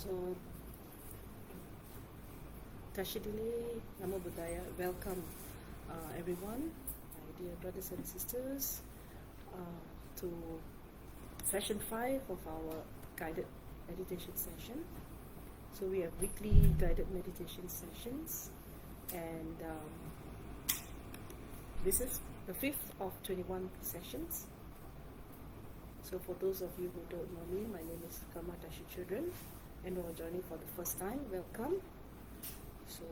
So, Tashidile, Namo Buddhaya, welcome everyone, my dear brothers and sisters, to session 5 of our guided meditation session. So we have weekly guided meditation sessions, and this is the 5th of 21 sessions. So for those of you who don't know me, my name is Karma Tashi Children, and who are joining for the first time, welcome. So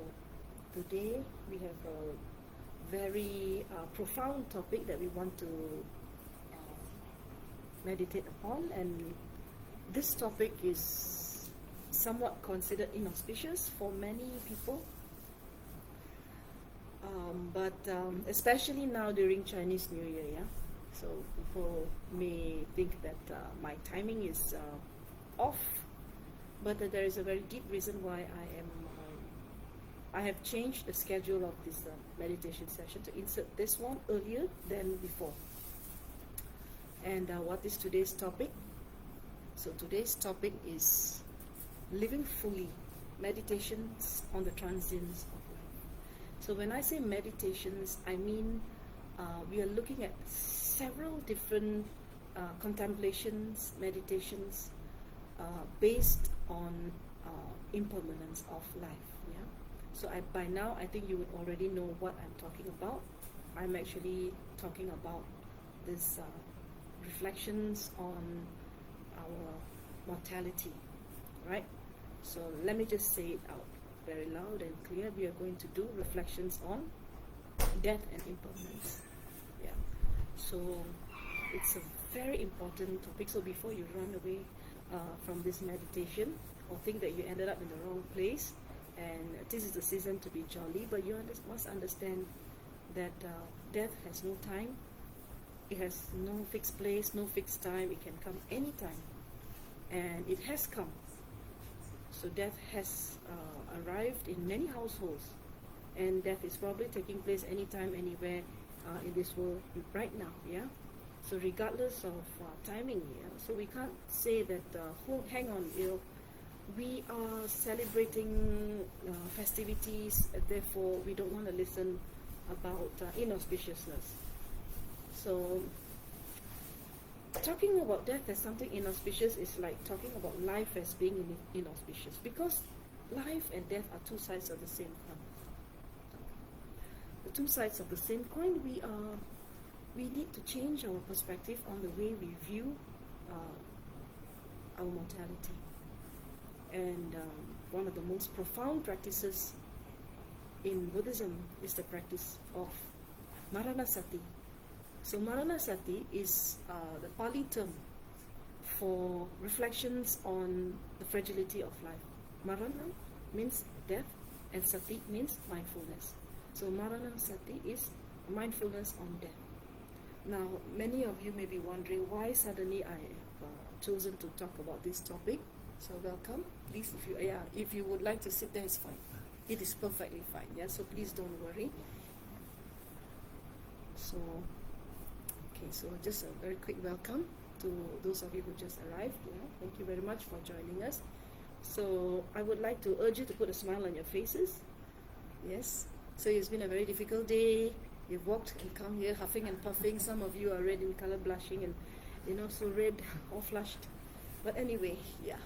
today we have a very profound topic that we want to meditate upon, and this topic is somewhat considered inauspicious for many people, but especially now during Chinese New Year, yeah. So people may think that my timing is off, but there is a very deep reason why I have changed the schedule of this meditation session to insert this one earlier than before. And what is today's topic? So today's topic is living fully, meditations on the transience of life. So when I say meditations, I mean we are looking at several different contemplations, meditations based on impermanence of life. Yeah. So by now I think you would already know what I'm talking about. I'm actually talking about this reflections on our mortality, right? So let me just say it out very loud and clear. We are going to do reflections on death and impermanence. Yeah. So it's a very important topic. So before you run away from this meditation or think that you ended up in the wrong place, and this is the season to be jolly, but you must understand that death has no time. It has no fixed place, no fixed time. It can come anytime, and it has come. So death has arrived in many households, and death is probably taking place anytime, anywhere in this world right now. Yeah. So regardless of timing, yeah. So we can't say that. Hang on, we are celebrating festivities, therefore we don't want to listen about inauspiciousness. So talking about death as something inauspicious is like talking about life as being inauspicious, because life and death are two sides of the same coin. The two sides of the same coin. We need to change our perspective on the way we view our mortality. And one of the most profound practices in Buddhism is the practice of Maranasati. So Maranasati is the Pali term for reflections on the fragility of life. Marana means death, and Sati means mindfulness. So Maranasati is mindfulness on death. Now, many of you may be wondering why suddenly I have chosen to talk about this topic. So welcome. Please, if you would like to sit there, it's fine. It is perfectly fine. Yeah. So please don't worry. So, okay. So just a very quick welcome to those of you who just arrived. Yeah. Thank you very much for joining us. So I would like to urge you to put a smile on your faces. Yes. So it's been a very difficult day. You've walked and come here huffing and puffing. Some of you are red in color, blushing, and so red, all flushed. But anyway, yeah.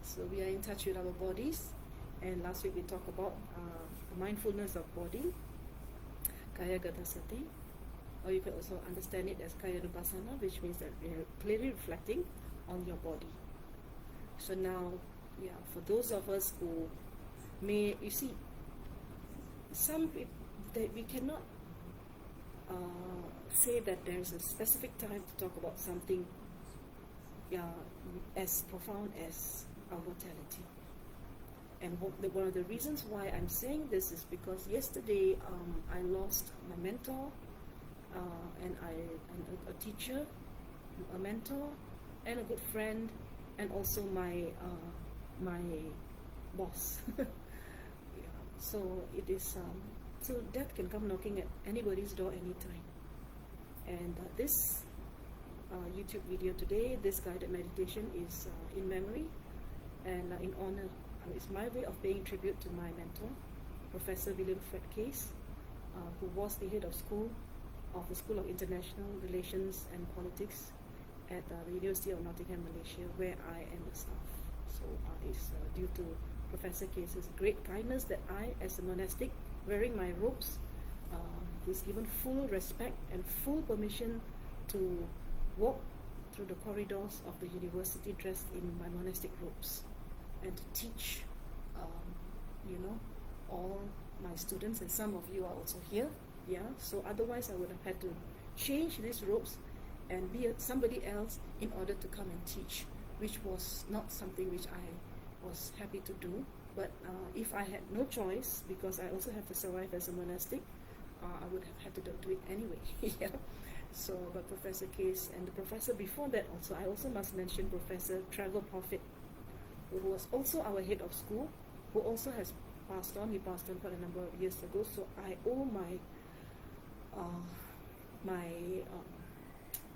So we are in touch with our bodies, and last week we talked about mindfulness of body, Kaya Gata Sati, or you can also understand it as Kaya Nupassana, which means that we are clearly reflecting on your body. So now, yeah, for those of us who may, you see, some that we cannot say that there is a specific time to talk about something as profound as our mortality. And one of the reasons why I'm saying this is because yesterday I lost my mentor, and a teacher, a mentor, and a good friend, and also my boss. So it is. So death can come knocking at anybody's door anytime. And this YouTube video today, this guided meditation is in memory And in honor, it's my way of paying tribute to my mentor, Professor William Fred Case, who was the head of the School of International Relations and Politics at the University of Nottingham, Malaysia, where I am a staff. So it's due to Professor Case's great kindness that I, as a monastic, wearing my robes, was given full respect and full permission to walk through the corridors of the university dressed in my monastic robes and to teach, all my students, and some of you are also here. Yeah, so otherwise I would have had to change these robes and be somebody else in order to come and teach, which was not something which I was happy to do. But if I had no choice, because I also have to survive as a monastic, I would have had to do it anyway. Yeah. So, but Professor Case and the professor before that also, I also must mention Professor Travel Prophet, who was also our head of school, who also has passed on. He passed on quite a number of years ago. So I owe my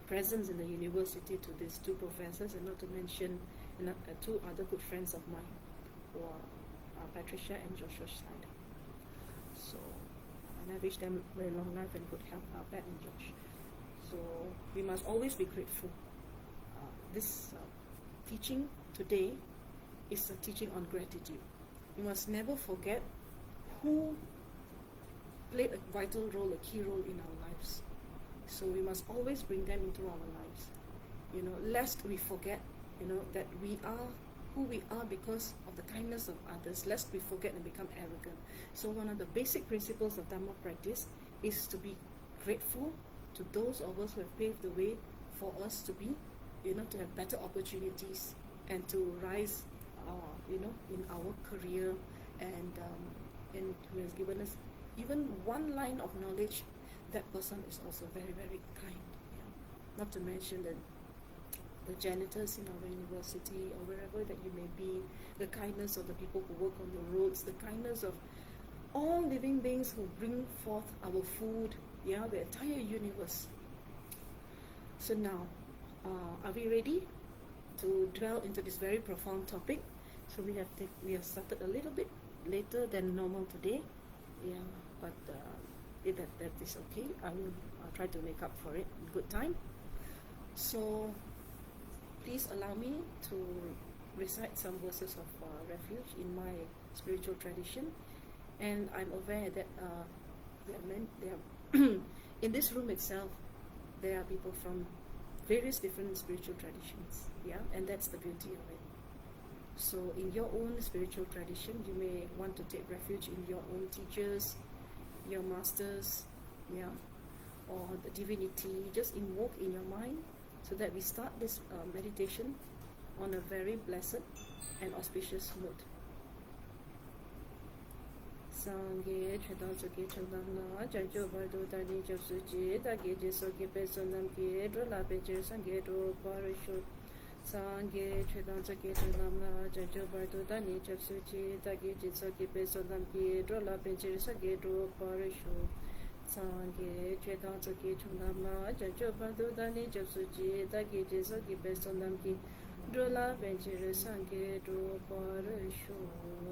presence in the university to these two professors, and not to mention two other good friends of mine, who are Patricia and Joshua Schneider. So, and I wish them very long life and good health, Pat and Josh. So we must always be grateful. This teaching today is a teaching on gratitude. We must never forget who played a vital role, a key role in our lives. So we must always bring them into our lives, lest we forget, that we are who we are because of the kindness of others, lest we forget and become arrogant. So one of the basic principles of Dhamma practice is to be grateful to those of us who have paved the way for us to be, to have better opportunities and to rise, in our career, and who has given us even one line of knowledge. That person is also very, very kind. Yeah. Not to mention the janitors in our university or wherever that you may be, the kindness of the people who work on the roads, the kindness of all living beings who bring forth our food, the entire universe. So now, are we ready to dwell into this very profound topic? So we have started a little bit later than normal today, but that is okay. I'll try to make up for it in good time. So please allow me to recite some verses of refuge in my spiritual tradition. And I'm aware that in this room itself, there are people from various different spiritual traditions, and that's the beauty of it. So in your own spiritual tradition, you may want to take refuge in your own teachers, your masters, or the divinity. Just invoke in your mind, so that we start this meditation on a very blessed and auspicious note. Sangye chedang suki chedang na janjo bardo dani japsu ji dagi ji soki pe sonam ki dro la pe je sangye dro parisho. Sangye chedang suki chedang na janjo bardo dani japsu ji dagi ji soki pe sonam ki dro la pe je sangye dro parisho. Sangye chedang suki chedang na janjo bardo dani japsu ji dagi ji soki pe sonam ki Drola Benjir Sange Dro Parisho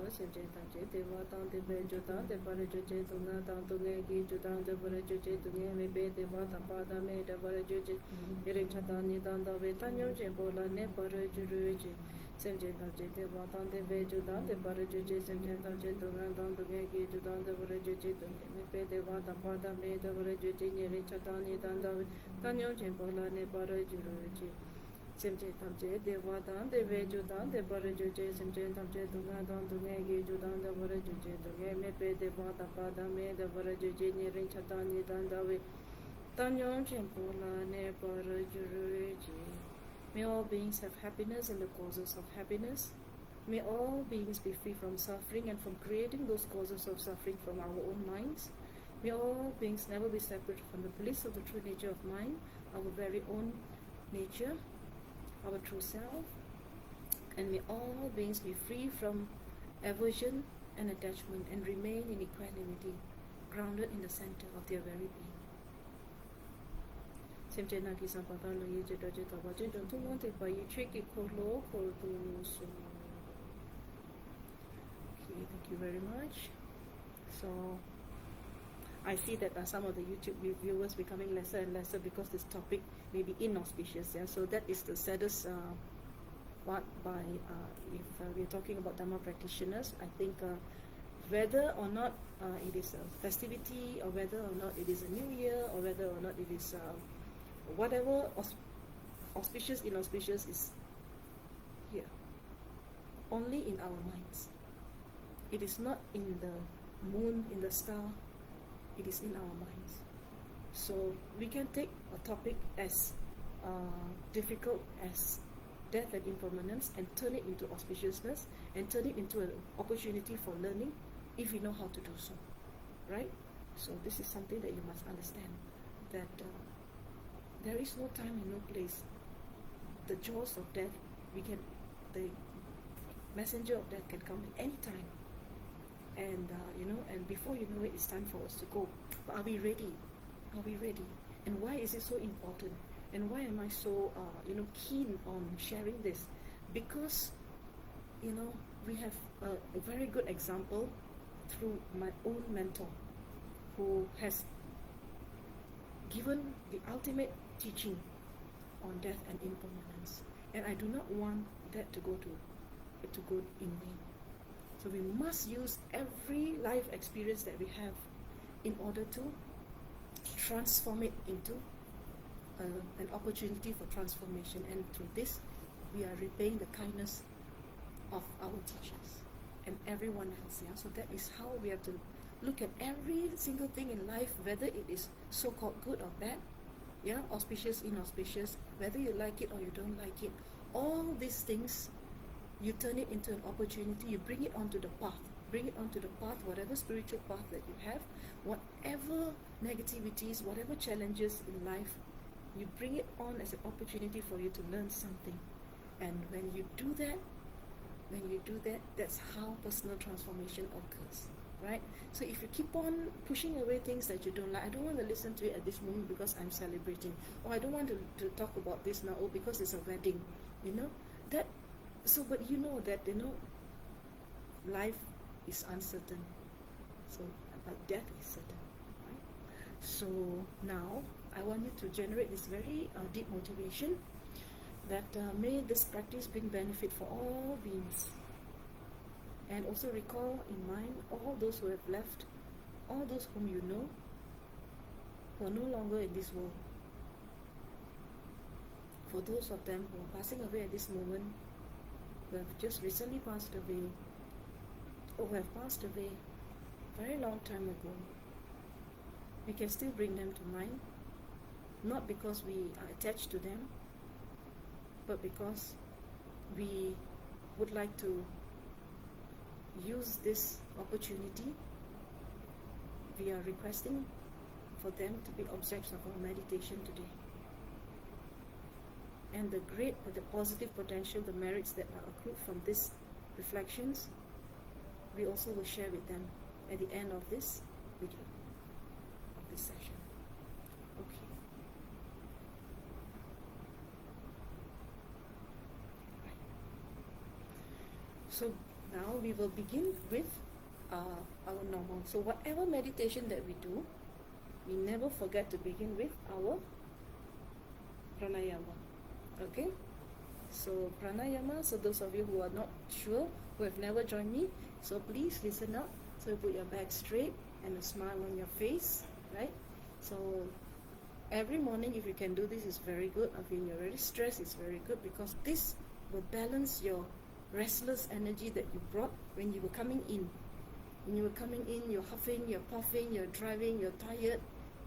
Sanje Tanje Deva Tante Benjutan De Parajuje Tuna Tantunge Gi Judan De Parajuje Tunge Mebe Deva Tampada Me De Parajuje Irin Chatani Danda Vetanyo Jembola Ne Parajuruje Sanje Tanje Deva Tante Benjutan De Parajuje Sanje Tanje Tuna Tantunge Gi Judan De Parajuje Tunge Mebe Deva Tampada Me De Parajuje Irin Chatani Danda Vetanyo Jembola Ne Parajuruje Simche Tamche, Deva Dan, Deve Judan, De Barajuje, Simche Tamche, Dunga Dan, Dunga, Judan, De Barajuje, Dunga, Mepe, Deva Tapada, Me, De Barajuje, Nirin Chatani, Dandawe, Tanyon Chempola, Ne Barajuje. May all beings have happiness and the causes of happiness. May all beings be free from suffering and from creating those causes of suffering from our own minds. May all beings never be separate from the bliss of the true nature of mind, our very own nature, our true self, and may all beings be free from aversion and attachment and remain in equanimity, grounded in the center of their very being. Simchenaki Sampata Loye Jetaje Tabaje Dontumante by Chiki Kolo Kodu. you very much. So I see that some of the YouTube viewers becoming lesser and lesser because this topic may be inauspicious. Yeah, so that is the saddest part. By if we're talking about Dharma practitioners, I think whether or not it is a festivity, or whether or not it is a new year, or whether or not it is whatever auspicious, inauspicious is here, only in our minds. It is not in the moon, in the star, it is in our minds. So we can take a topic as difficult as death and impermanence and turn it into auspiciousness and turn it into an opportunity for learning if we know how to do so, right? So this is something that you must understand, that there is no time and no place. The jaws of death, the messenger of death can come at any time, and and before you know it, it's time for us to go. But are we ready? Are we ready? And why is it so important? And why am I so keen on sharing this? Because we have a very good example through my own mentor, who has given the ultimate teaching on death and impermanence, and I do not want that to go in vain. So we must use every life experience that we have in order to transform it into an opportunity for transformation, and through this we are repaying the kindness of our teachers and everyone else. Yeah? So that is how we have to look at every single thing in life, whether it is so-called good or bad, yeah, auspicious, inauspicious, whether you like it or you don't like it. All these things, you turn it into an opportunity, you bring it onto the path. Bring it onto the path, whatever spiritual path that you have, whatever negativities, whatever challenges in life, you bring it on as an opportunity for you to learn something. And when you do that, that's how personal transformation occurs, right? So if you keep on pushing away things that you don't like, I don't want to listen to it at this moment because I'm celebrating, or I don't want to talk about this now, or because it's a wedding, that. So, but you know that life is uncertain. So, but death is certain, right? So now I want you to generate this very deep motivation that may this practice bring benefit for all beings, and also recall in mind all those who have left, all those whom you know, who are no longer in this world. For those of them who are passing away at this moment, who have just recently passed away, or who have passed away a very long time ago, we can still bring them to mind, not because we are attached to them, but because we would like to use this opportunity. We are requesting for them to be objects of our meditation today. And the positive potential, the merits that are accrued from these reflections, we also will share with them at the end of this video, of this session. Okay. Right. So now we will begin with our normal. So whatever meditation that we do, we never forget to begin with our pranayama. Okay, so pranayama, so those of you who are not sure, who have never joined me, so please listen up. So put your back straight and a smile on your face, right? So every morning, if you can do this, is very good. I mean, you're very stressed, it's very good, because this will balance your restless energy that you brought when you were coming in. When you were coming in, you're huffing, you're puffing, you're driving, you're tired,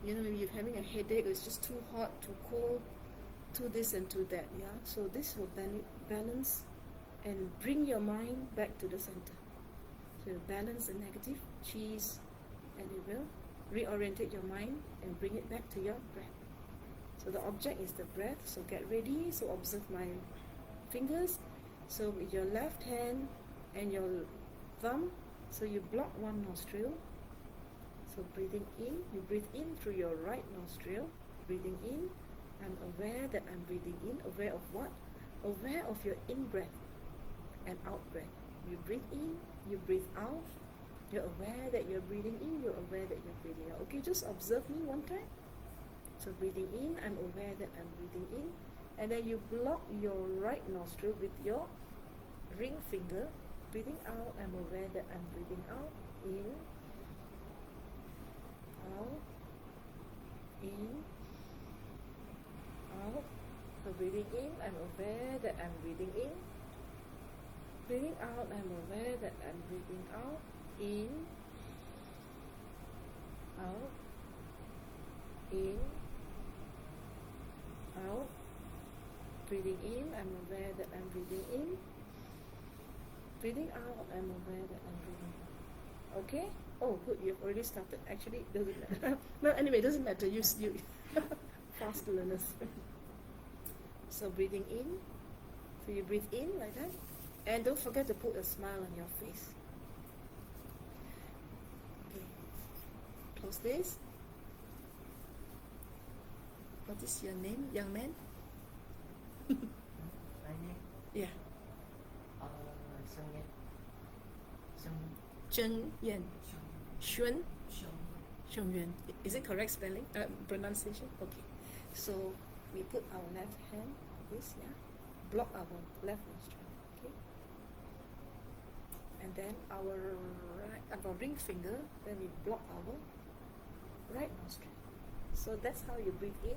maybe you're having a headache, it's just too hot, too cold, to this and to that, yeah. So this will balance and bring your mind back to the center. So you balance the negative cheese, and it will reorientate your mind and bring it back to your breath. So the object is the breath. So get ready. So observe my fingers. So with your left hand and your thumb, so you block one nostril. So breathing in, you breathe in through your right nostril. Breathing in, I'm aware that I'm breathing in. Aware of what? Aware of your in-breath and out-breath. You breathe in, you breathe out, You're aware that you're breathing in, you're aware that you're breathing out. Okay, just observe me one time. So breathing in, I'm aware that I'm breathing in. And then you block your right nostril with your ring finger. Breathing out, I'm aware that I'm breathing out. In, out, in, out. So breathing in, I'm aware that I'm breathing in. Breathing out, I'm aware that I'm breathing out. In, out, in, out. Breathing in, I'm aware that I'm breathing in. Breathing out, I'm aware that I'm breathing out. Okay? Oh, good, you've already started. Actually, it doesn't matter. Well, anyway, it doesn't matter. You fast learners. So breathing in. So you breathe in like that. And don't forget to put a smile on your face. Okay. Close this. What is your name, young man? My name? Yeah. Zheng Yan. Xuan. Xiong Yuan. Is it correct spelling? Pronunciation? Okay. So we put our left hand like this, yeah. Block our left nostril. Okay. And then our ring finger, then we block our right nostril. So that's how you breathe in.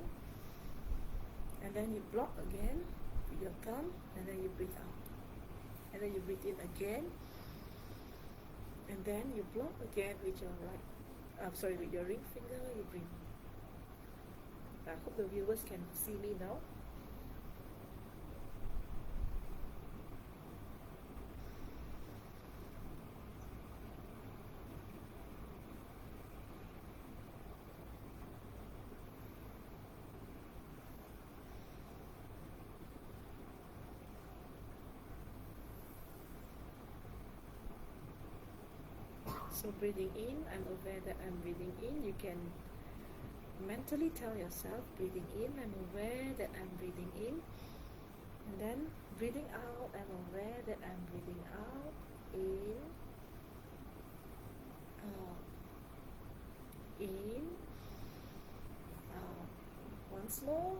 And then you block again with your thumb, and then you breathe out. And then you breathe in again. And then you block again with your with your ring finger, you breathe. I hope the viewers can see me now. So breathing in, I'm aware that I'm breathing in. You can mentally tell yourself, breathing in, I'm aware that I'm breathing in. And then breathing out, I'm aware that I'm breathing out. In, out, in, out. Once more,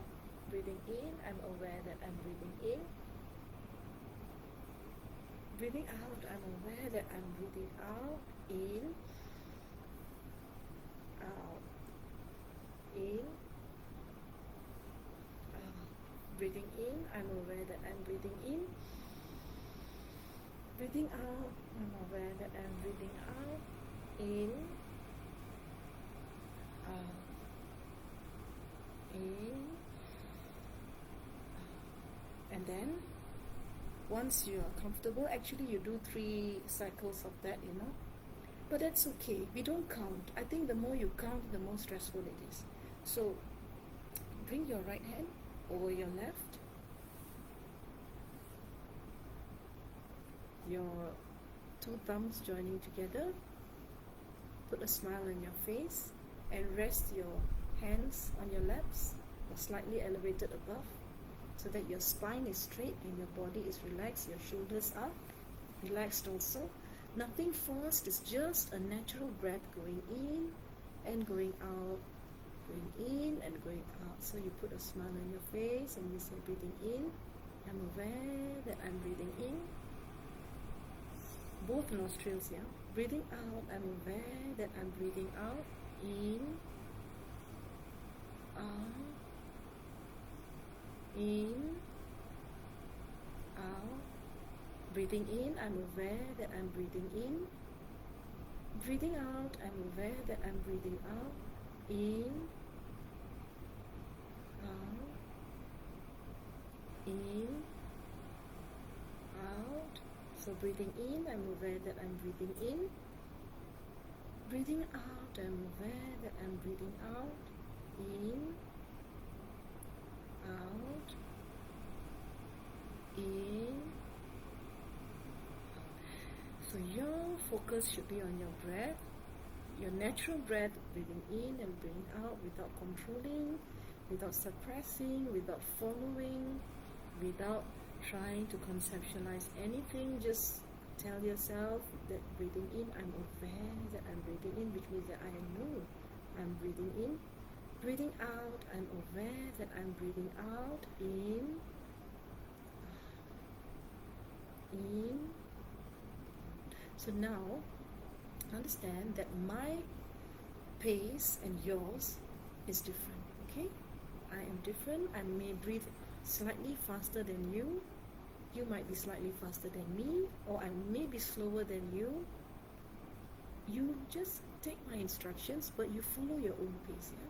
breathing in, I'm aware that I'm breathing in. Breathing out, I'm aware that I'm breathing out. In, out, in, out. Breathing in, I'm aware that I'm breathing in. Breathing out, I'm aware that I'm breathing out. In, out, in, out. And then once you are comfortable, actually you do 3 cycles of that, But that's okay. We don't count. I think the more you count, the more stressful it is. So bring your right hand over your left. Your 2 thumbs joining together. Put a smile on your face and rest your hands on your laps or slightly elevated above so that your spine is straight and your body is relaxed. Your shoulders are relaxed also. Nothing forced, it's just a natural breath going in and going out, going in and going out. So you put a smile on your face and you say, breathing in, I'm aware that I'm breathing in. Both nostrils, yeah. Breathing out, I'm aware that I'm breathing out. In, out, in, out. Breathing in, I'm aware that I'm breathing in. Breathing out, I'm aware that I'm breathing out. In, out, in, out. So breathing in, I'm aware that I'm breathing in. Breathing out, I'm aware that I'm breathing out. In, out, in. So your focus should be on your breath, your natural breath, breathing in and breathing out without controlling, without suppressing, without following, without trying to conceptualize anything, just Tell yourself that breathing in, I'm aware that I'm breathing in, which means that I know I'm breathing in. Breathing out, I'm aware that I'm breathing out. In. So now, understand that my pace and yours is different, okay? I am different. I may breathe slightly faster than you. You might be slightly faster than me, or I may be slower than you. You just take my instructions, but you follow your own pace, yeah?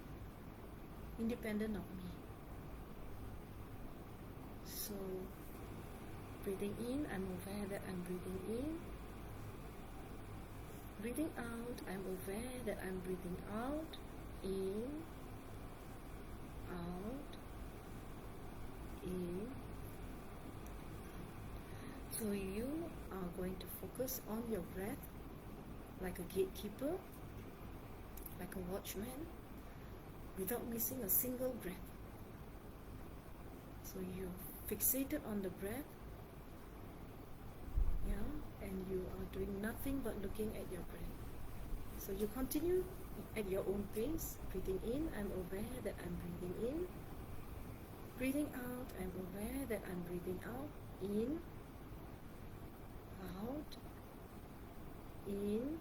Independent of me. So, breathing in, I'm aware that I'm breathing in. Breathing out, I'm aware that I'm breathing out. In, out, in. So you are going to focus on your breath like a gatekeeper, like a watchman, without missing a single breath. So you're fixated on the breath, yeah, and you are doing nothing but looking at your breath. So you continue at your own pace. Breathing in, I'm aware that I'm breathing in. Breathing out, I'm aware that I'm breathing out. In, out, in,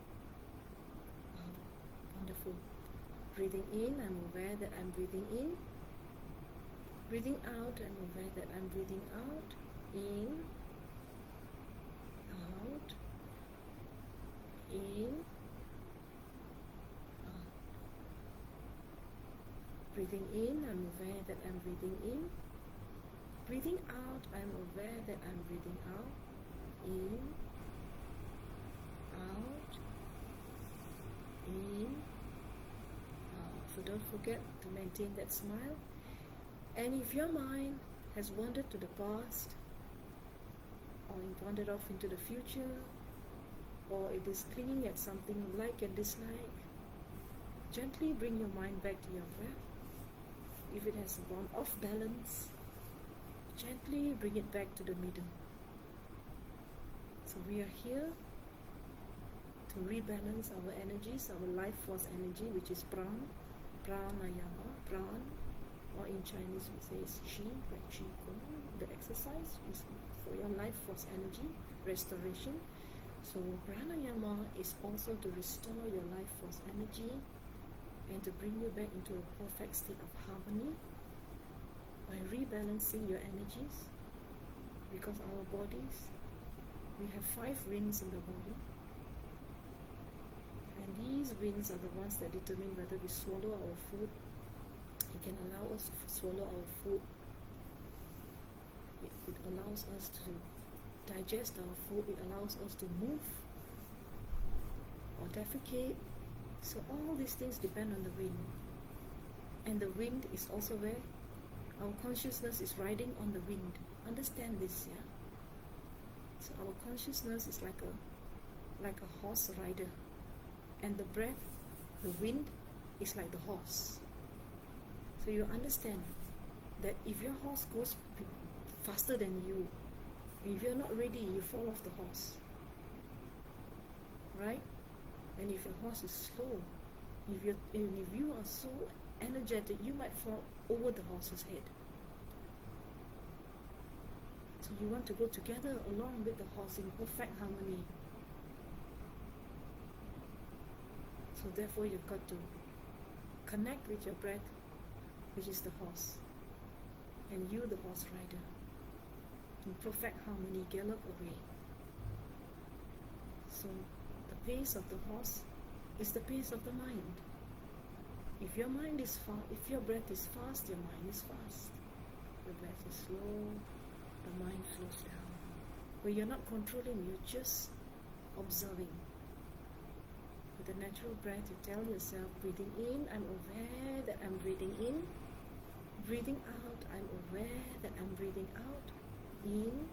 out. Wonderful. Breathing in, I'm aware that I'm breathing in. Breathing out, I'm aware that I'm breathing out. In, out, in, out. Breathing in, I'm aware that I'm breathing in. Breathing out, I'm aware that I'm breathing out. In, out, in, out. So don't forget to maintain that smile. And if your mind has wandered to the past, or wandered off into the future, or it is clinging at something you like and dislike, gently bring your mind back to your breath. If it has gone off balance, gently bring it back to the middle. So we are here to rebalance our energies, our life force energy, which is pranayama, pran, or in Chinese we say it's qi, like qi gong. The exercise is for your life force energy, restoration. So pranayama is also to restore your life force energy and to bring you back into a perfect state of harmony by rebalancing your energies, because our bodies, we have 5 winds in the body, and these winds are the ones that determine whether we swallow our food. It can allow us to swallow our food. It allows us to digest our food. It allows us to move or defecate. So all these things depend on the wind. And the wind is also where our consciousness is riding on the wind. Understand this, yeah? So our consciousness is like a horse rider. And the breath, the wind, is like the horse. So you understand that if your horse goes faster than you, if you're not ready, you fall off the horse. Right? And if your horse is slow, if you are so energetic, you might fall over the horse's head. So you want to go together along with the horse in perfect harmony. So therefore you've got to connect with your breath, which is the horse, and you, the horse rider, in perfect harmony, gallop away. So the pace of the horse is the pace of the mind. If your mind is fast, if your breath is fast, your mind is fast. Your breath is slow, the mind slows down. But you're not controlling, you're just observing. With the natural breath, you tell yourself, breathing in, I'm aware that I'm breathing in. Breathing out, I'm aware that I'm breathing out. In,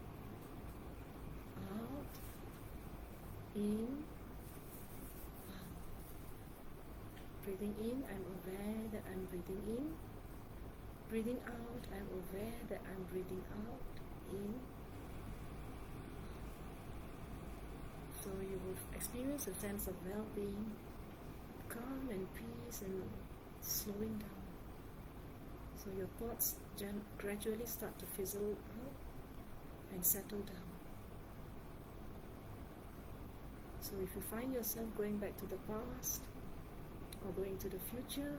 out, in, out. Breathing in, I'm aware that I'm breathing in. Breathing out, I'm aware that I'm breathing out. In, So you will experience a sense of well-being, calm and peace, and slowing down. So your thoughts gradually start to fizzle out and settle down. So if you find yourself going back to the past, or going to the future,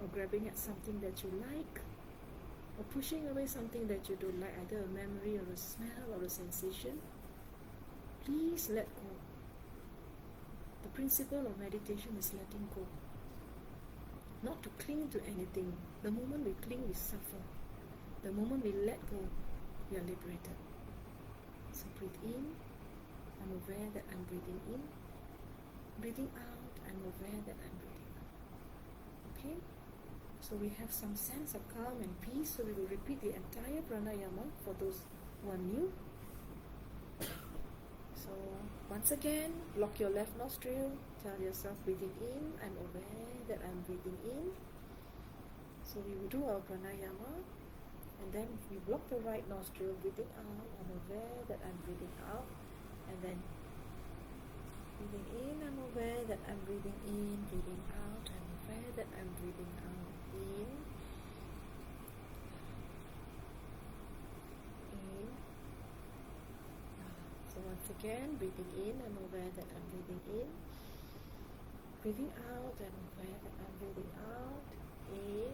or grabbing at something that you like, or pushing away something that you don't like, either a memory or a smell or a sensation, please let go. The principle of meditation is letting go. Not to cling to anything. The moment we cling, we suffer. The moment we let go, we are liberated. So breathe in. I'm aware that I'm breathing in. Breathing out, I'm aware that I'm breathing out. Okay? So we have some sense of calm and peace. So we will repeat the entire pranayama for those who are new. So once again, block your left nostril. Tell yourself breathing in. I'm aware that I'm breathing in. So we will do our pranayama. And then we block the right nostril, breathing out. I'm aware that I'm breathing out. And then breathing in, I'm aware that I'm breathing in. Breathing out, I'm aware that I'm breathing out. In. In. So once again, breathing in, I'm aware that I'm breathing in. Breathing out, I'm aware that I'm breathing out. In.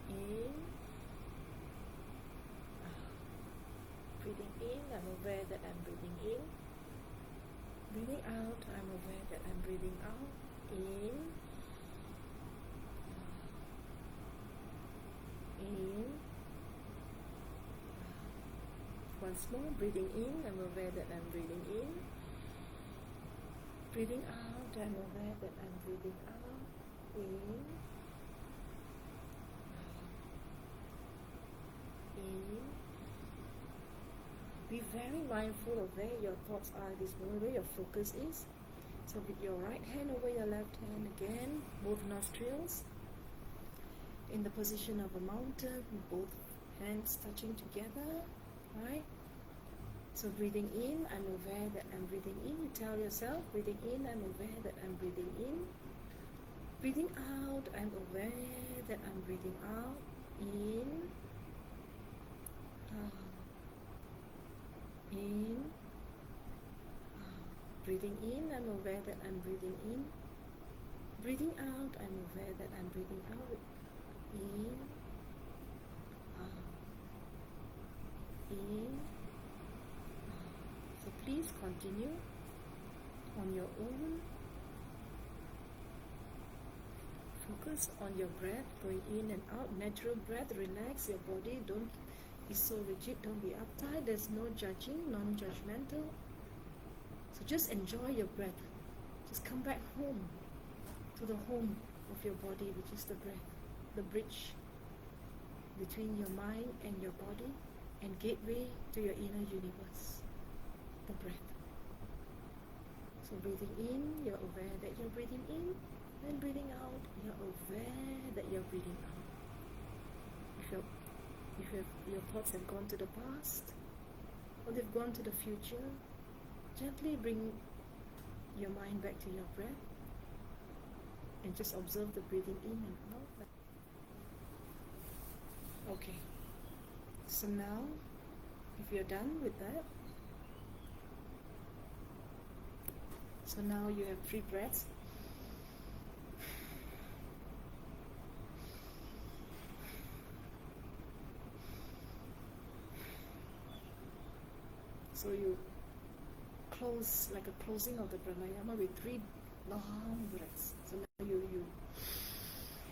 In. Breathing in, I'm aware that I'm breathing in. Breathing out, I'm aware that I'm breathing out. In. In. Once more, breathing in, I'm aware that I'm breathing in. Breathing out, I'm aware that I'm breathing out. In. In. Be very mindful of where your thoughts are at this moment, where your focus is. So with your right hand over your left hand again, both nostrils in the position of a mountain, both hands touching together, right? So breathing in, I'm aware that I'm breathing in. You tell yourself, breathing in, I'm aware that I'm breathing in. Breathing out, I'm aware that I'm breathing out. In. In. Breathing in, I'm aware that I'm breathing in. Breathing out, I'm aware that I'm breathing out. In. In. So please continue on your own. Focus on your breath, going in and out. Natural breath, relax your body. Don't be so rigid, don't be uptight. There's no judging, non-judgmental. So just enjoy your breath. Just come back home, to the home of your body, which is the breath, the bridge between your mind and your body, and gateway to your inner universe, the breath. So breathing in, you're aware that you're breathing in, and breathing out, you're aware that you're breathing out. If your thoughts have gone to the past, or they've gone to the future, gently bring your mind back to your breath, and just observe the breathing in and out. Okay, so now, if you're done with that, so now you have 3 breaths. So you close, like a closing of the pranayama, with 3 long breaths. So now you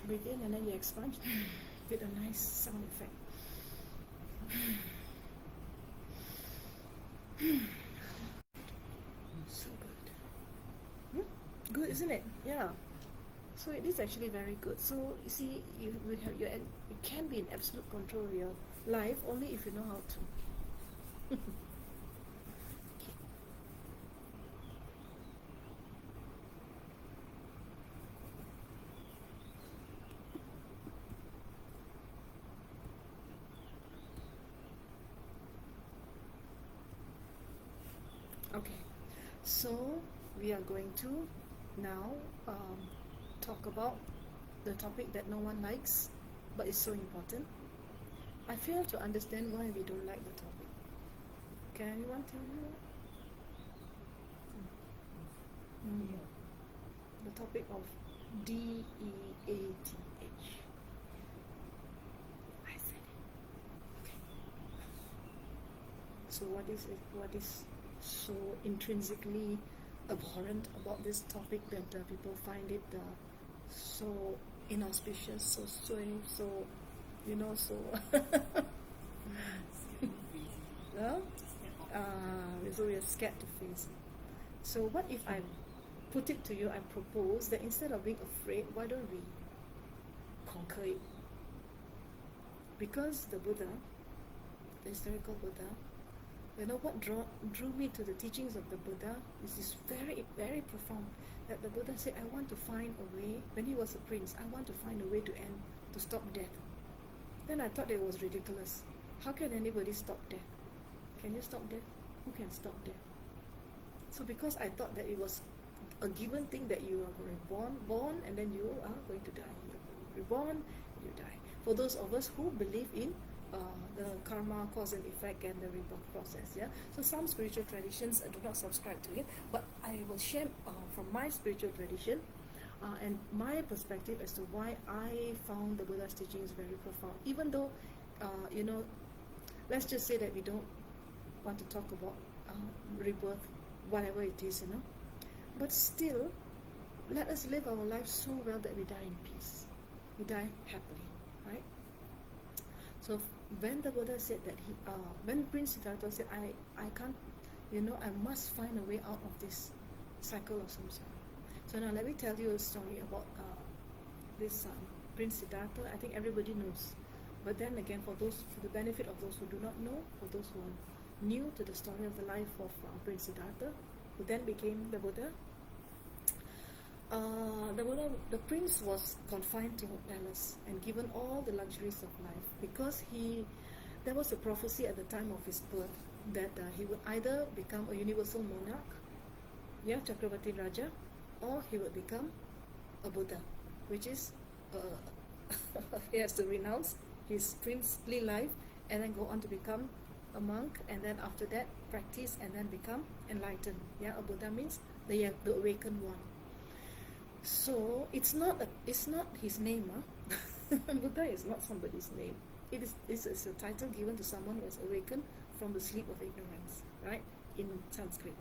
breathe in and then you expand with a nice sound effect. So good. Good, isn't it? Yeah. So it is actually very good. So you see, you can be in absolute control of your life only if you know how to. Okay, so we are going to now talk about the topic that no one likes, but is so important. I fail to understand why we don't like the topic. Can anyone tell me what? The topic of DEATH. I said it. Okay. So what is it? What is so intrinsically abhorrent about this topic that people find it so inauspicious, so so so no? So we are scared to face it. So what if I put it to you, I propose that instead of being afraid, why don't we conquer it? Because the Buddha, the historical Buddha, what drew me to the teachings of the Buddha is this very, very profound, that the Buddha said, I want to find a way, when he was a prince, I want to find a way to stop death. Then I thought it was ridiculous. How can anybody stop death? Can you stop death? Who can stop death? So because I thought that it was a given thing that you are born and then you are going to die. You're reborn, you die. For those of us who believe in the karma, cause and effect, and the rebirth process, yeah. So some spiritual traditions do not subscribe to it, but I will share from my spiritual tradition and my perspective as to why I found the Buddha's teachings very profound. Even though, let's just say that we don't want to talk about rebirth, whatever it is, but still, let us live our life so well that we die in peace. We die happily, right? So when the Buddha said that when Prince Siddhartha said, I can't, I must find a way out of this cycle of samsara. So now let me tell you a story about this Prince Siddhartha. I think everybody knows. But then again, for the benefit of those who do not know, for those who are new to the story of the life of Prince Siddhartha, who then became the Buddha. The prince was confined to a palace and given all the luxuries of life because there was a prophecy at the time of his birth that he would either become a universal monarch, Chakravarti Raja, or he would become a Buddha, which is he has to renounce his princely life and then go on to become a monk, and then after that practice and then become enlightened. A Buddha means the awakened one. So it's not his name. Buddha is not somebody's name. It's a title given to someone who has awakened from the sleep of ignorance, right? In Sanskrit,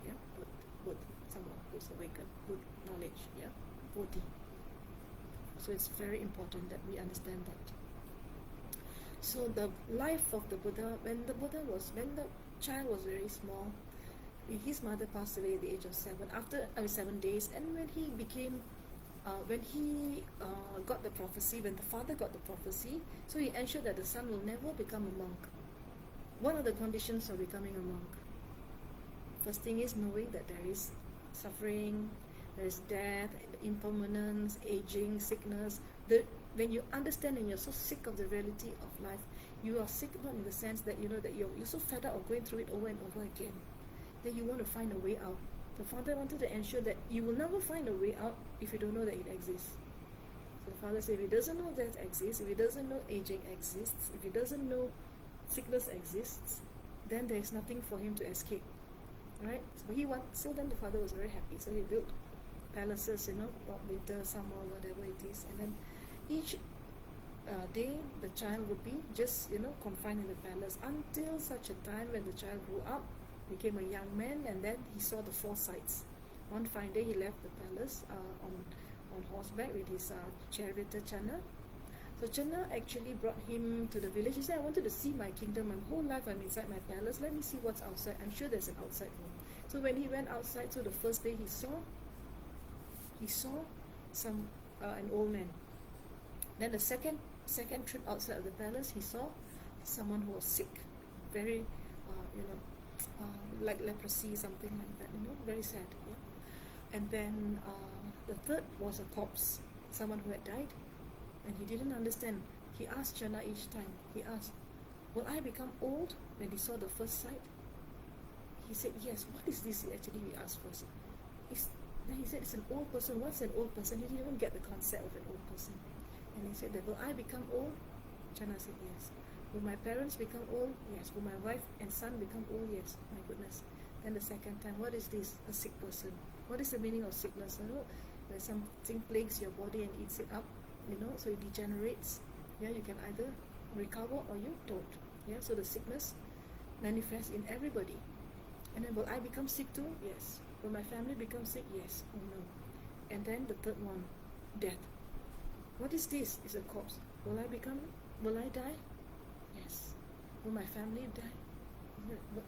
Buddha, someone who's awakened, good knowledge, Bodhi. So it's very important that we understand that. So the life of the Buddha, when the child was very small, his mother passed away at the age of 7 days, and when he became got the prophecy, when the father got the prophecy, so he ensured that the son will never become a monk. What are the conditions of becoming a monk? First thing is knowing that there is suffering, there is death, impermanence, aging, sickness. When you understand and you're so sick of the reality of life, you are sick not in the sense that that you're so fed up of going through it over and over again, that you want to find a way out. The father wanted to ensure that you will never find a way out if you don't know that it exists. So the father said, if he doesn't know death exists, if he doesn't know aging exists, if he doesn't know sickness exists, then there is nothing for him to escape. Right? So then the father was very happy. So he built palaces, winter, summer, whatever it is, and then each day the child would be just confined in the palace until such a time when the child grew up, became a young man, and then he saw the four sights. One fine day he left the palace on horseback with his charioteer Channa. So Channa actually brought him to the village. He said, I wanted to see my kingdom. My whole life I'm inside my palace. Let me see what's outside. I'm sure there's an outside room. So when he went outside, so the first day he saw some an old man. Then the second trip outside of the palace, he saw someone who was sick, very like leprosy, something like that, very sad. And then the third was a corpse, someone who had died, and he didn't understand. He asked Channa each time. He asked, will I become old? When he saw the first sight, He said, yes, what is this? Actually, we asked first. Then he said, it's an old person. What's an old person? He didn't even get the concept of an old person. And he said, that, will I become old? Chana said, yes. Will my parents become old? Yes. Will my wife and son become old? Yes. My goodness. Then the second time, what is this? A sick person. What is the meaning of sickness? You know, when something plagues your body and eats it up, you know, so it degenerates. Yeah, you can either recover or you don't. Yeah, so the sickness manifests in everybody. And then will I become sick too? Yes. Will my family become sick? Yes. Oh no. And then the third one, death. What is this? It's a corpse. Will I die? Yes. Will my family die?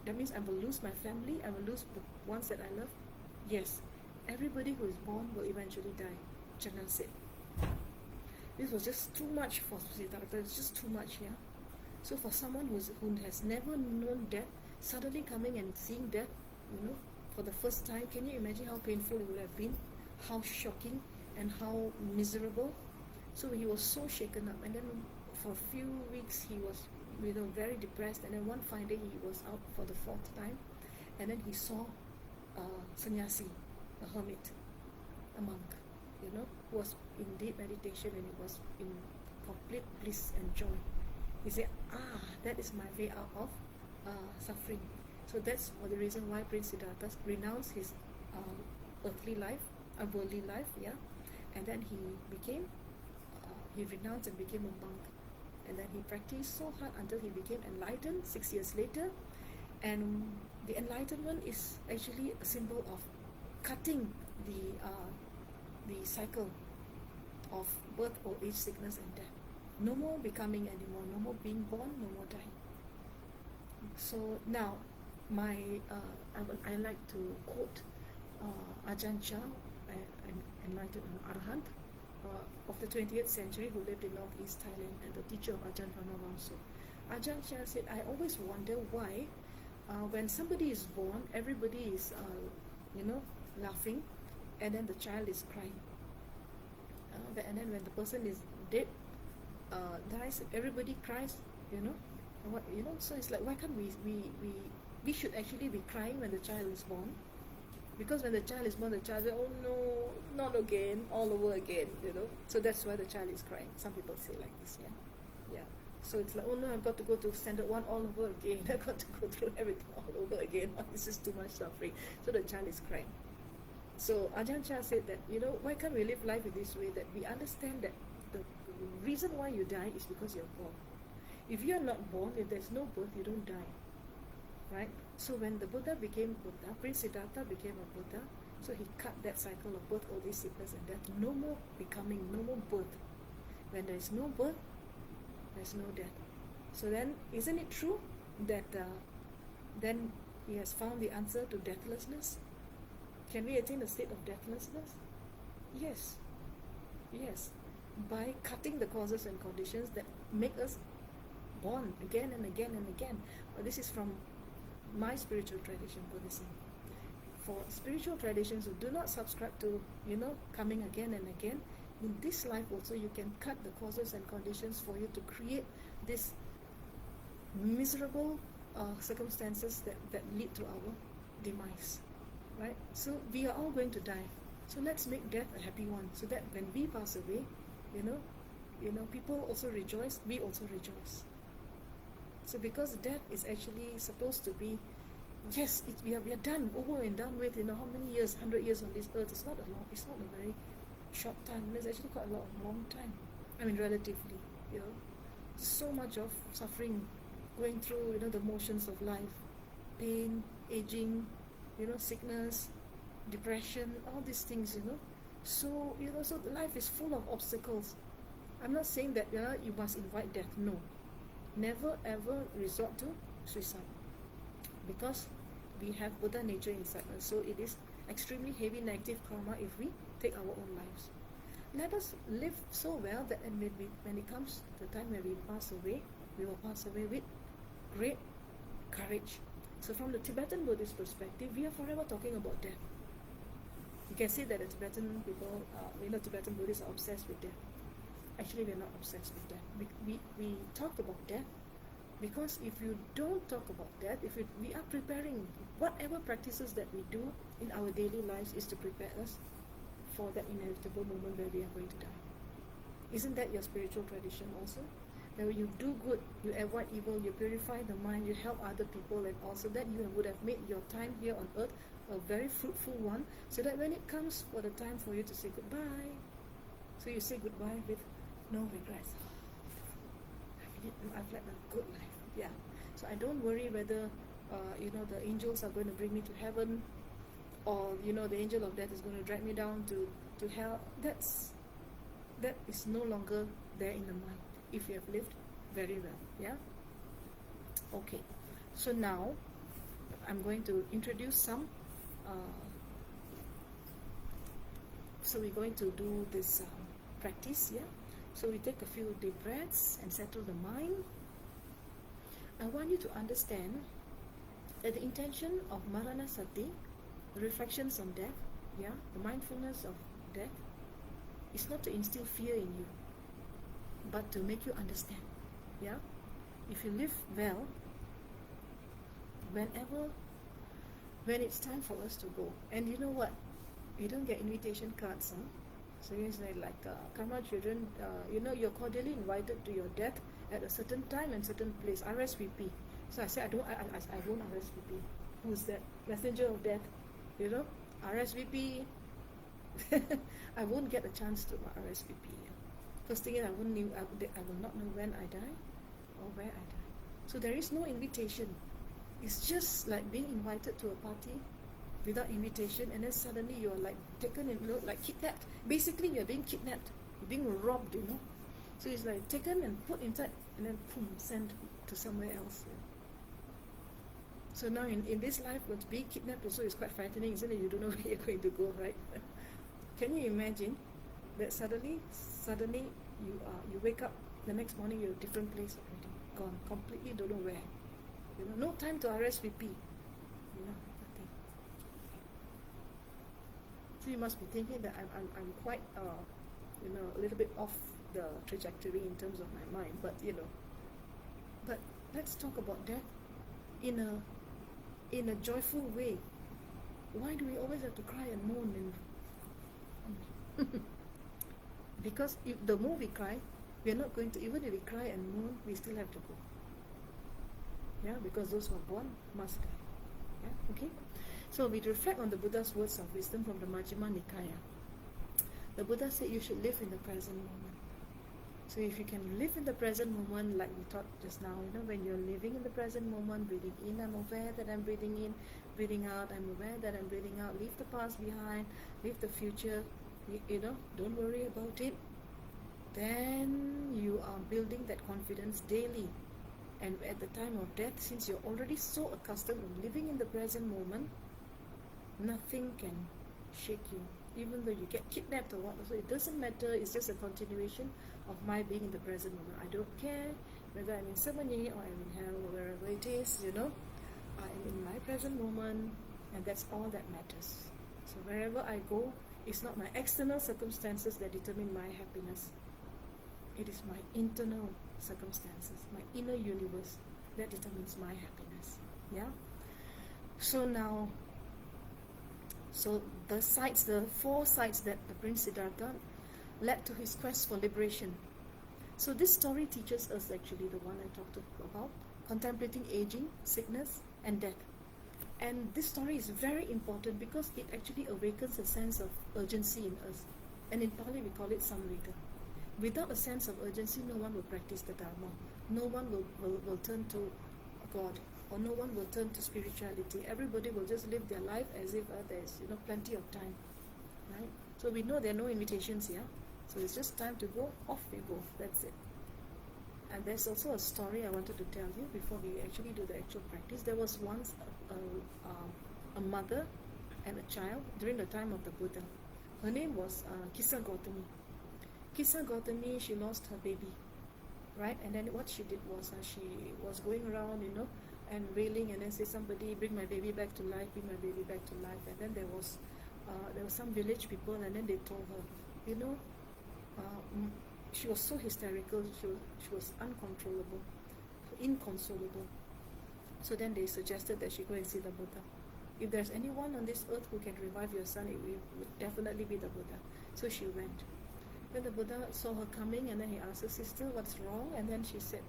That means I will lose my family, I will lose the ones that I love? Yes. Everybody who is born will eventually die, Chanel said. This was just too much for Siddhartha, it's just too much, yeah? So for someone who has never known death, suddenly coming and seeing death, you know, for the first time, can you imagine how painful it would have been? How shocking and how miserable? So he was so shaken up, and then for a few weeks he was, you know, very depressed, and then one fine day he was out for the fourth time, and then he saw a sannyasi, a hermit, a monk, you know, who was in deep meditation, and he was in complete bliss and joy. He said, that is my way out of suffering. So that's the reason why Prince Siddhartha renounced his earthly life, worldly life, yeah, and then he renounced and became a monk. And then he practiced so hard until he became enlightened 6 years later. And the enlightenment is actually a symbol of cutting the cycle of birth, old age, sickness, and death. No more becoming anymore, no more being born, no more dying. So now, I like to quote Ajahn Chah, an enlightened Arahant, of the 20th century, who lived in northeast Thailand, and the teacher of Ajahn Brahmavamsa. Ajahn Chah said, I always wonder why when somebody is born, everybody is laughing, and then the child is crying, and then when the person is dead, dies, everybody cries, so it's like, why can't we should actually be crying when the child is born? Because when the child is born, the child says, oh no, not again, all over again, So that's why the child is crying. Some people say like this, yeah. So it's like, oh no, I've got to go to standard 1 all over again. I've got to go through everything all over again. This is too much suffering. So the child is crying. So Ajahn Chah said that, why can't we live life in this way, that we understand that the reason why you die is because you're born. If you are not born, if there's no birth, you don't die. Right? So when the Buddha became Buddha, Prince Siddhartha became a Buddha, so he cut that cycle of birth, old age, sickness, and death. No more becoming, no more birth. When there is no birth, there's no death. So then, isn't it true that then he has found the answer to deathlessness? Can we attain a state of deathlessness? Yes. By cutting the causes and conditions that make us born again and again and again. This is from my spiritual tradition, Buddhism. For spiritual traditions who do not subscribe to, coming again and again, in this life also you can cut the causes and conditions for you to create this miserable circumstances that lead to our demise. Right? So we are all going to die. So let's make death a happy one, so that when we pass away, people also rejoice, we also rejoice. So because death is actually supposed to be, yes, we are done, over and done with, how many years, 100 years on this earth, it's not a very short time, it's actually quite a long time. I mean, relatively, so much of suffering, going through, the motions of life, pain, aging, sickness, depression, all these things, So, so life is full of obstacles. I'm not saying that you must invite death, no. Never ever resort to suicide, because we have Buddha nature inside us. So it is extremely heavy negative karma if we take our own lives. Let us live so well that when it comes the time when we pass away, we will pass away with great courage. So from the Tibetan Buddhist perspective, we are forever talking about death. You can see that the Tibetan people, Tibetan Buddhists are obsessed with death. Actually, we're not obsessed with death. We talk about death, Because if you don't talk about that, we are preparing, whatever practices that we do in our daily lives is to prepare us for that inevitable moment where we are going to die. Isn't that your spiritual tradition also? That when you do good, you avoid evil, you purify the mind, you help other people, and also that you would have made your time here on earth a very fruitful one, so that when it comes for the time for you to say goodbye, so you say goodbye with no regrets. I've led a good life. Yeah. So I don't worry whether the angels are going to bring me to heaven, or the angel of death is going to drag me down to hell. That is no longer there in the mind if you have lived very well. Yeah. Okay. So now I'm going to introduce some. So we're going to do this practice. Yeah. So we take a few deep breaths and settle the mind. I want you to understand that the intention of Maranasati, the reflections on death, yeah, the mindfulness of death, is not to instill fear in you, but to make you understand. Yeah, if you live well, when it's time for us to go, and you know what, you don't get invitation cards, huh? So it's like karma children, you're cordially invited to your death at a certain time and certain place, RSVP. So I said, I won't RSVP. Who's that? Messenger of death, RSVP. I won't get a chance to RSVP. First thing is, I will not know when I die or where I die. So there is no invitation. It's just like being invited to a party without invitation, and then suddenly you're like taken in, like kidnapped. Basically, you're being kidnapped, you're being robbed, So it's like taken and put inside, and then boom, sent to somewhere else. So now in this life, what's being kidnapped also is quite frightening, isn't it? You don't know where you're going to go, right? Can you imagine that suddenly you wake up the next morning, you're a different place already, gone, completely don't know where. No time to RSVP. Nothing. So you must be thinking that I'm quite a little bit off the trajectory in terms of my mind, but but let's talk about death in a joyful way. Why do we always have to cry and moan? Because if the more we cry, we are not going to, even if we cry and moan, we still have to go. Yeah, because those who are born must die. Yeah, okay. So we reflect on the Buddha's words of wisdom from the Majjhima Nikaya. The Buddha said you should live in the present moment. So if you can live in the present moment, like we taught just now, when you're living in the present moment, breathing in, I'm aware that I'm breathing in, breathing out, I'm aware that I'm breathing out, leave the past behind, leave the future, don't worry about it. Then you are building that confidence daily. And at the time of death, since you're already so accustomed to living in the present moment, nothing can shake you. Even though you get kidnapped or what, so it doesn't matter. It's just a continuation of my being in the present moment. I don't care whether I'm in Samani or I'm in hell or wherever it is, I am in my present moment, and that's all that matters. So wherever I go, it's not my external circumstances that determine my happiness. It is my internal circumstances, my inner universe that determines my happiness. Yeah? So now, the 4 sights that the Prince Siddhartha led to his quest for liberation. So this story teaches us actually the one I talked about, contemplating aging, sickness, and death. And this story is very important because it actually awakens a sense of urgency in us. And in Pali we call it samvega. Without a sense of urgency, no one will practice the Dharma. No one will turn to God, or no one will turn to spirituality. Everybody will just live their life as if there's plenty of time, right? So we know there are no invitations here, so it's just time to go. Off we go. That's it. And there's also a story I wanted to tell you before we actually do the actual practice. There was once a mother and a child during the time of the Buddha. Her name was Kisa Gautami. Kisa Gautami, she lost her baby, right? And then what she did was she was going around, and wailing, and then say, somebody bring my baby back to life, bring my baby back to life. And then there was some village people, and then they told her, she was so hysterical, she was uncontrollable. inconsolable. So then they suggested that she go and see the Buddha. If there's anyone on this earth who can revive your son, it would definitely be the Buddha. So she went. Then the Buddha saw her coming, and then he asked her, sister, what's wrong? And then she said,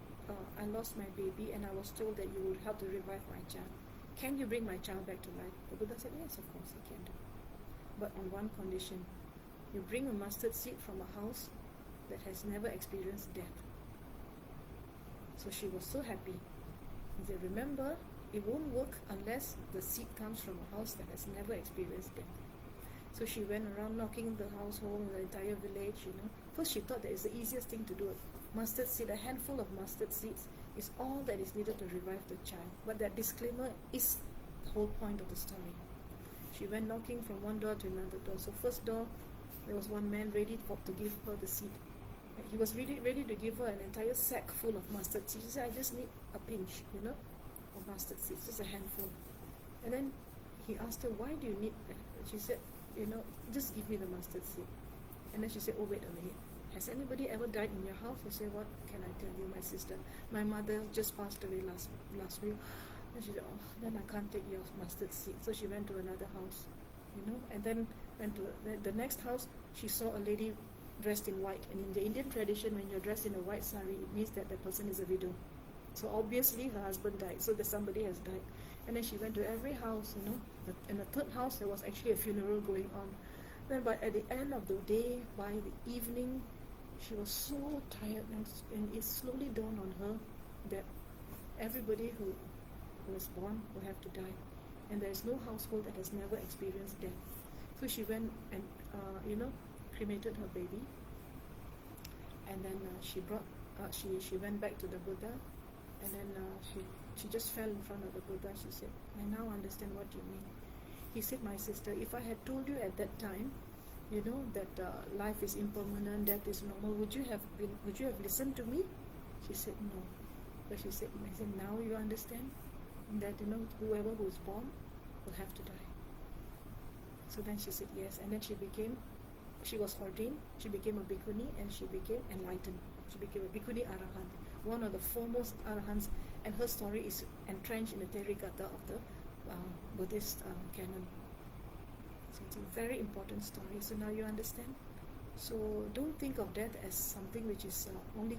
I lost my baby, and I was told that you would help to revive my child. Can you bring my child back to life? The Buddha said, yes, of course I can do. But on one condition, you bring a mustard seed from a house that has never experienced death. So she was so happy. He said, remember, it won't work unless the seed comes from a house that has never experienced death. So she went around knocking the household, the entire village, First she thought that it's the easiest thing to do. Mustard seed, a handful of mustard seeds is all that is needed to revive the child. But that disclaimer is the whole point of the story. She went knocking from one door to another door. So first door, there was one man ready to give her the seed. He was really ready to give her an entire sack full of mustard seeds. She said, I just need a pinch, of mustard seeds, just a handful. And then he asked her, why do you need that? She said, just give me the mustard seed. And then she said, oh, wait a minute. Has anybody ever died in your house? He said, what can I tell you, my sister? My mother just passed away last week. And she said, oh, then I can't take your mustard seed. So she went to another house, and then went to the next house. She saw a lady dressed in white. And in the Indian tradition, when you're dressed in a white sari, it means that the person is a widow. So obviously her husband died, so that somebody has died. And then she went to every house, In the third house, there was actually a funeral going on. Then at the end of the day, by the evening, she was so tired, and it slowly dawned on her that everybody who was born will have to die. And there is no household that has never experienced death. So she went and, cremated her baby. And then she went back to the Buddha. And then she just fell in front of the Buddha. She said, I now understand what you mean. He said, my sister, if I had told you at that time, that life is impermanent, death is normal, would you have listened to me? She said, no. But I said, now you understand that, whoever who is born will have to die. So then she said, yes. And then she was ordained, she became a bhikkhuni, and she became enlightened. She became a bhikkhuni arahant, one of the foremost arahants, and her story is entrenched in the Therigatha of the Buddhist canon. So it's a very important story. So now you understand. So don't think of death as something which is only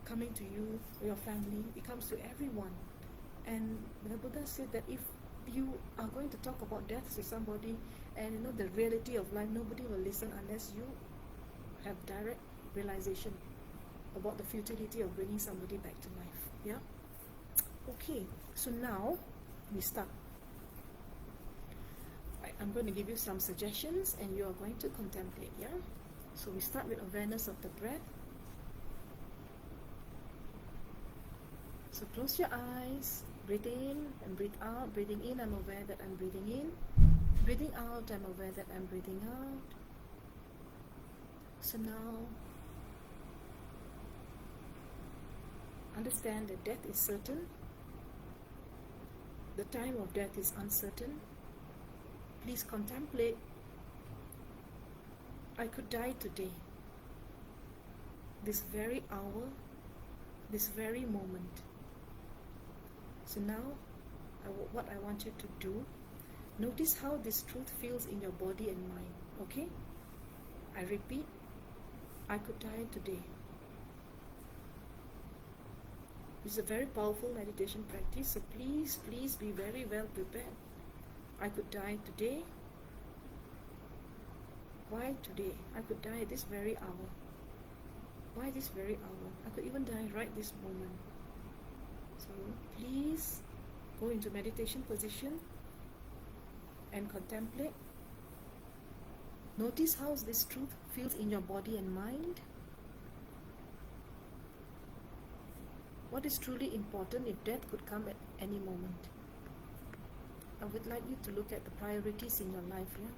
coming to you or your family. It comes to everyone. And the Buddha said that if you are going to talk about death to somebody and the reality of life, nobody will listen unless you have direct realization about the futility of bringing somebody back to life. Yeah? Okay, so now we start. I'm going to give you some suggestions and you are going to contemplate. Yeah? So we start with awareness of the breath. So close your eyes, breathe in and breathe out. Breathing in, I'm aware that I'm breathing in. Breathing out, I'm aware that I'm breathing out. So now, understand that death is certain. The time of death is uncertain. Please contemplate. I could die today. This very hour, this very moment. So now, what I want you to do, notice how this truth feels in your body and mind. Okay? I repeat, I could die today. It's a very powerful meditation practice, so please be very well prepared. I could die today. Why today? I could die at this very hour. Why this very hour? I could even die right this moment. So please go into meditation position and contemplate. Notice how this truth feels in your body and mind. What is truly important if death could come at any moment? I would like you to look at the priorities in your life. Yeah?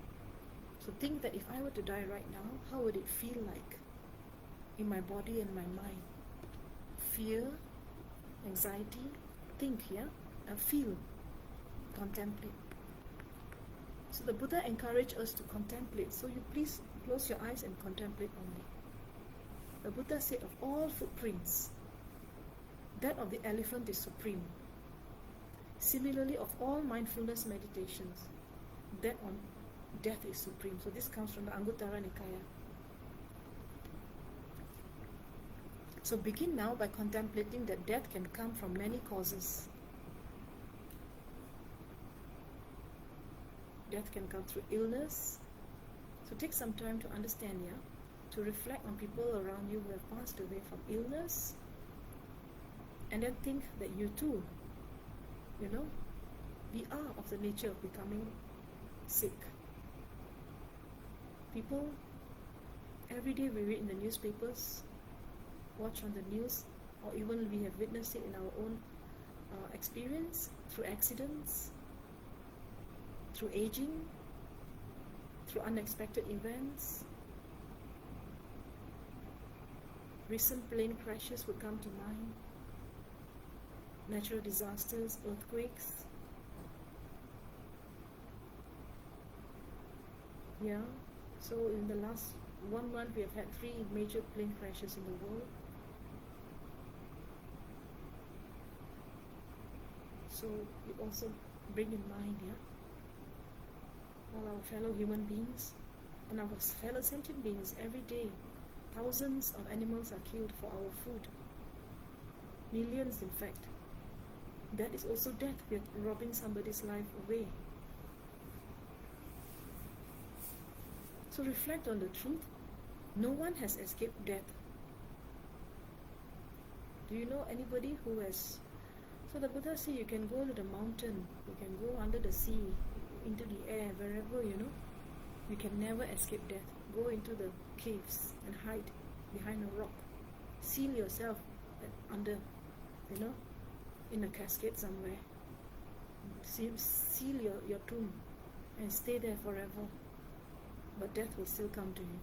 So think that if I were to die right now, how would it feel like in my body and my mind? Fear, anxiety, think, yeah? Feel, contemplate. So the Buddha encouraged us to contemplate. So you please close your eyes and contemplate only. The Buddha said of all footprints, That of the elephant is supreme. Similarly, of all mindfulness meditations, that on death is supreme. So this comes from the Anguttara Nikaya. So begin now by contemplating that death can come from many causes. Death can come through illness. So take some time to understand, to reflect on people around you who have passed away from illness, and then think that you too, we are of the nature of becoming sick. People, every day we read in the newspapers, watch on the news, or even we have witnessed it in our own experience, through accidents, through aging, through unexpected events. Recent plane crashes would come to mind, natural disasters, earthquakes. So in the last 1 month we have had 3 major plane crashes in the world. So we also bring in mind, all our fellow human beings and our fellow sentient beings. Every day, thousands of animals are killed for our food. Millions, in fact. That is also death. We are robbing somebody's life away. So reflect on the truth. No one has escaped death. Do you know anybody who has... So the Buddha said you can go to the mountain, you can go under the sea, into the air, wherever, you can never escape death. Go into the caves and hide behind a rock. Seal yourself under, in a cascade somewhere. Seal your tomb and stay there forever. But death will still come to you.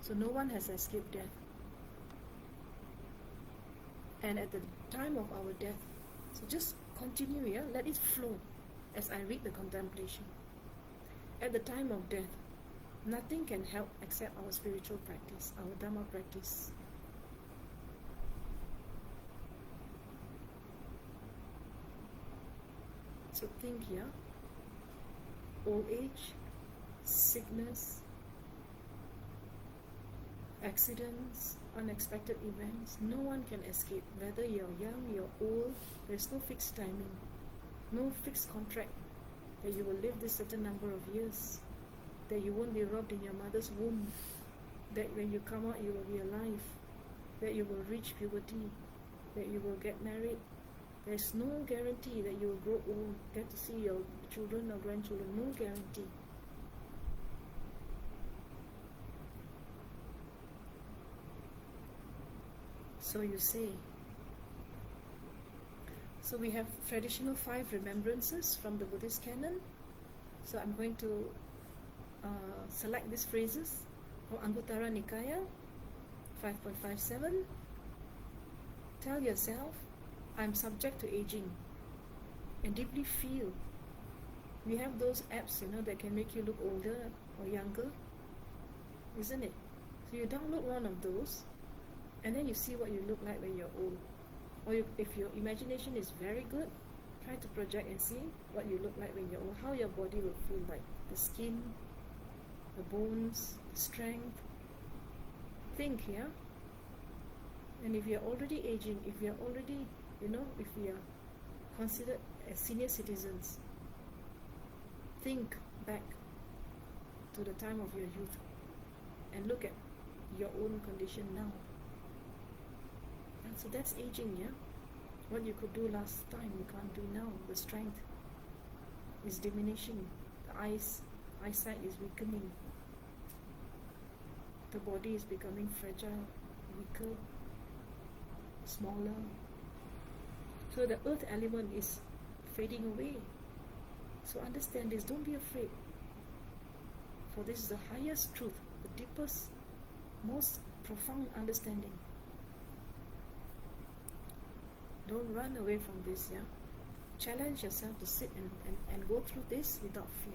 So no one has escaped death. And at the time of our death, so just continue, let it flow as I read the contemplation. At the time of death, nothing can help except our spiritual practice, our Dhamma practice. So think here, old age, sickness, accidents, unexpected events, no one can escape. Whether you're young, you're old, there's no fixed timing, no fixed contract that you will live this certain number of years, that you won't be robbed in your mother's womb, that when you come out you will be alive, that you will reach puberty, that you will get married. There's no guarantee that you will grow old, get to see your children or grandchildren, no guarantee. So you say. So we have traditional 5 remembrances from the Buddhist canon. So I'm going to select these phrases from Anguttara Nikaya 5.57. Tell yourself, I'm subject to aging, and deeply feel. We have those apps, that can make you look older or younger, isn't it? So you download one of those, and then you see what you look like when you're old. Or if your imagination is very good, try to project and see what you look like when you're old, how your body will feel like. The skin, the bones, the strength. Think, And if you're already aging, if you're already, if we are considered as senior citizens, think back to the time of your youth and look at your own condition now. And so that's aging, What you could do last time, you can't do now. The strength is diminishing. The eyesight is weakening. The body is becoming fragile, weaker, smaller. So the earth element is fading away. So understand this, don't be afraid. For this is the highest truth, the deepest, most profound understanding. Don't run away from this, Challenge yourself to sit and go through this without fear.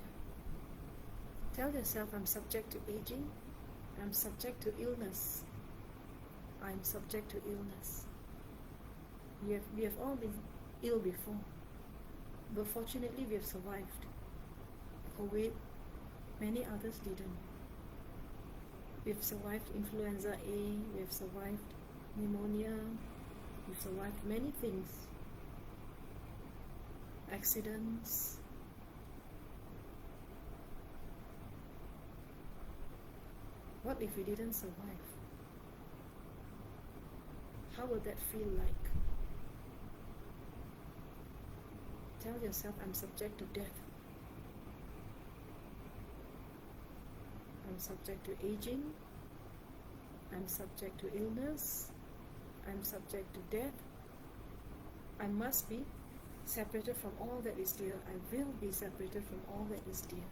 Tell yourself, I'm subject to aging, I'm subject to illness. I'm subject to illness. We have all been ill before, but fortunately we have survived. COVID, many others didn't. We've survived influenza A, we've survived pneumonia, we've survived many things. Accidents. What if we didn't survive? How would that feel like? Tell yourself, I'm subject to death. I'm subject to aging. I'm subject to illness. I'm subject to death. I must be separated from all that is dear. I will be separated from all that is dear.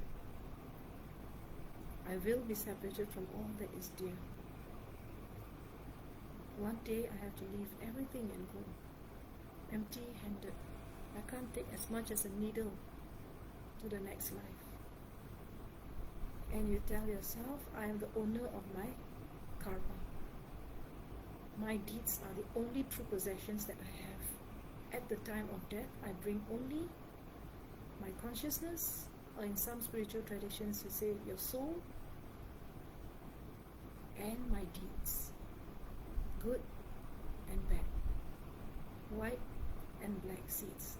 I will be separated from all that is dear. One day I have to leave everything and go empty-handed. I can't take as much as a needle to the next life. And you tell yourself, I am the owner of my karma. My deeds are the only true possessions that I have. At the time of death, I bring only my consciousness, or in some spiritual traditions you say your soul, and my deeds, good and bad, white and black seeds.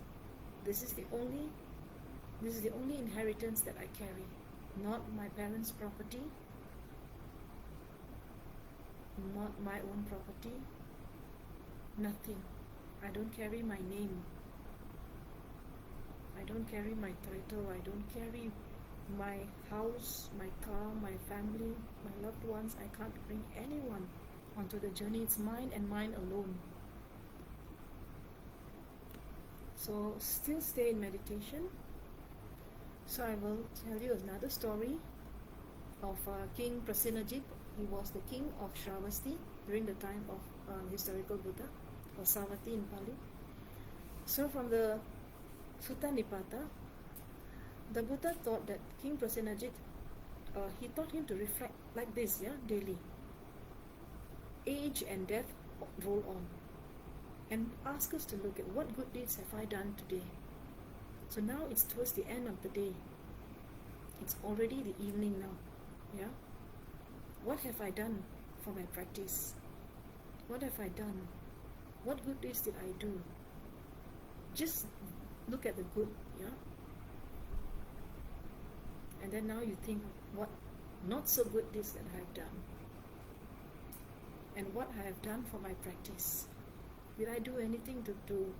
This is the only inheritance that I carry, not my parents' property, not my own property, nothing. I don't carry my name. I don't carry my title. I don't carry my house, my car, my family, my loved ones. I can't bring anyone onto the journey. It's mine and mine alone. So still stay in meditation. So I will tell you another story of King Prasenajit. He was the king of Shravasti during the time of historical Buddha, or Savatthi in Pali. So from the Sutta Nipata, the Buddha thought that King Prasenajit, he taught him to reflect like this, daily. Age and death roll on. And ask us to look at what good deeds have I done today. So now it's towards the end of the day. It's already the evening now. What have I done for my practice? What have I done? What good deeds did I do? Just look at the good, And then now you think what not so good deeds that I have done. And what I have done for my practice. Did I do anything to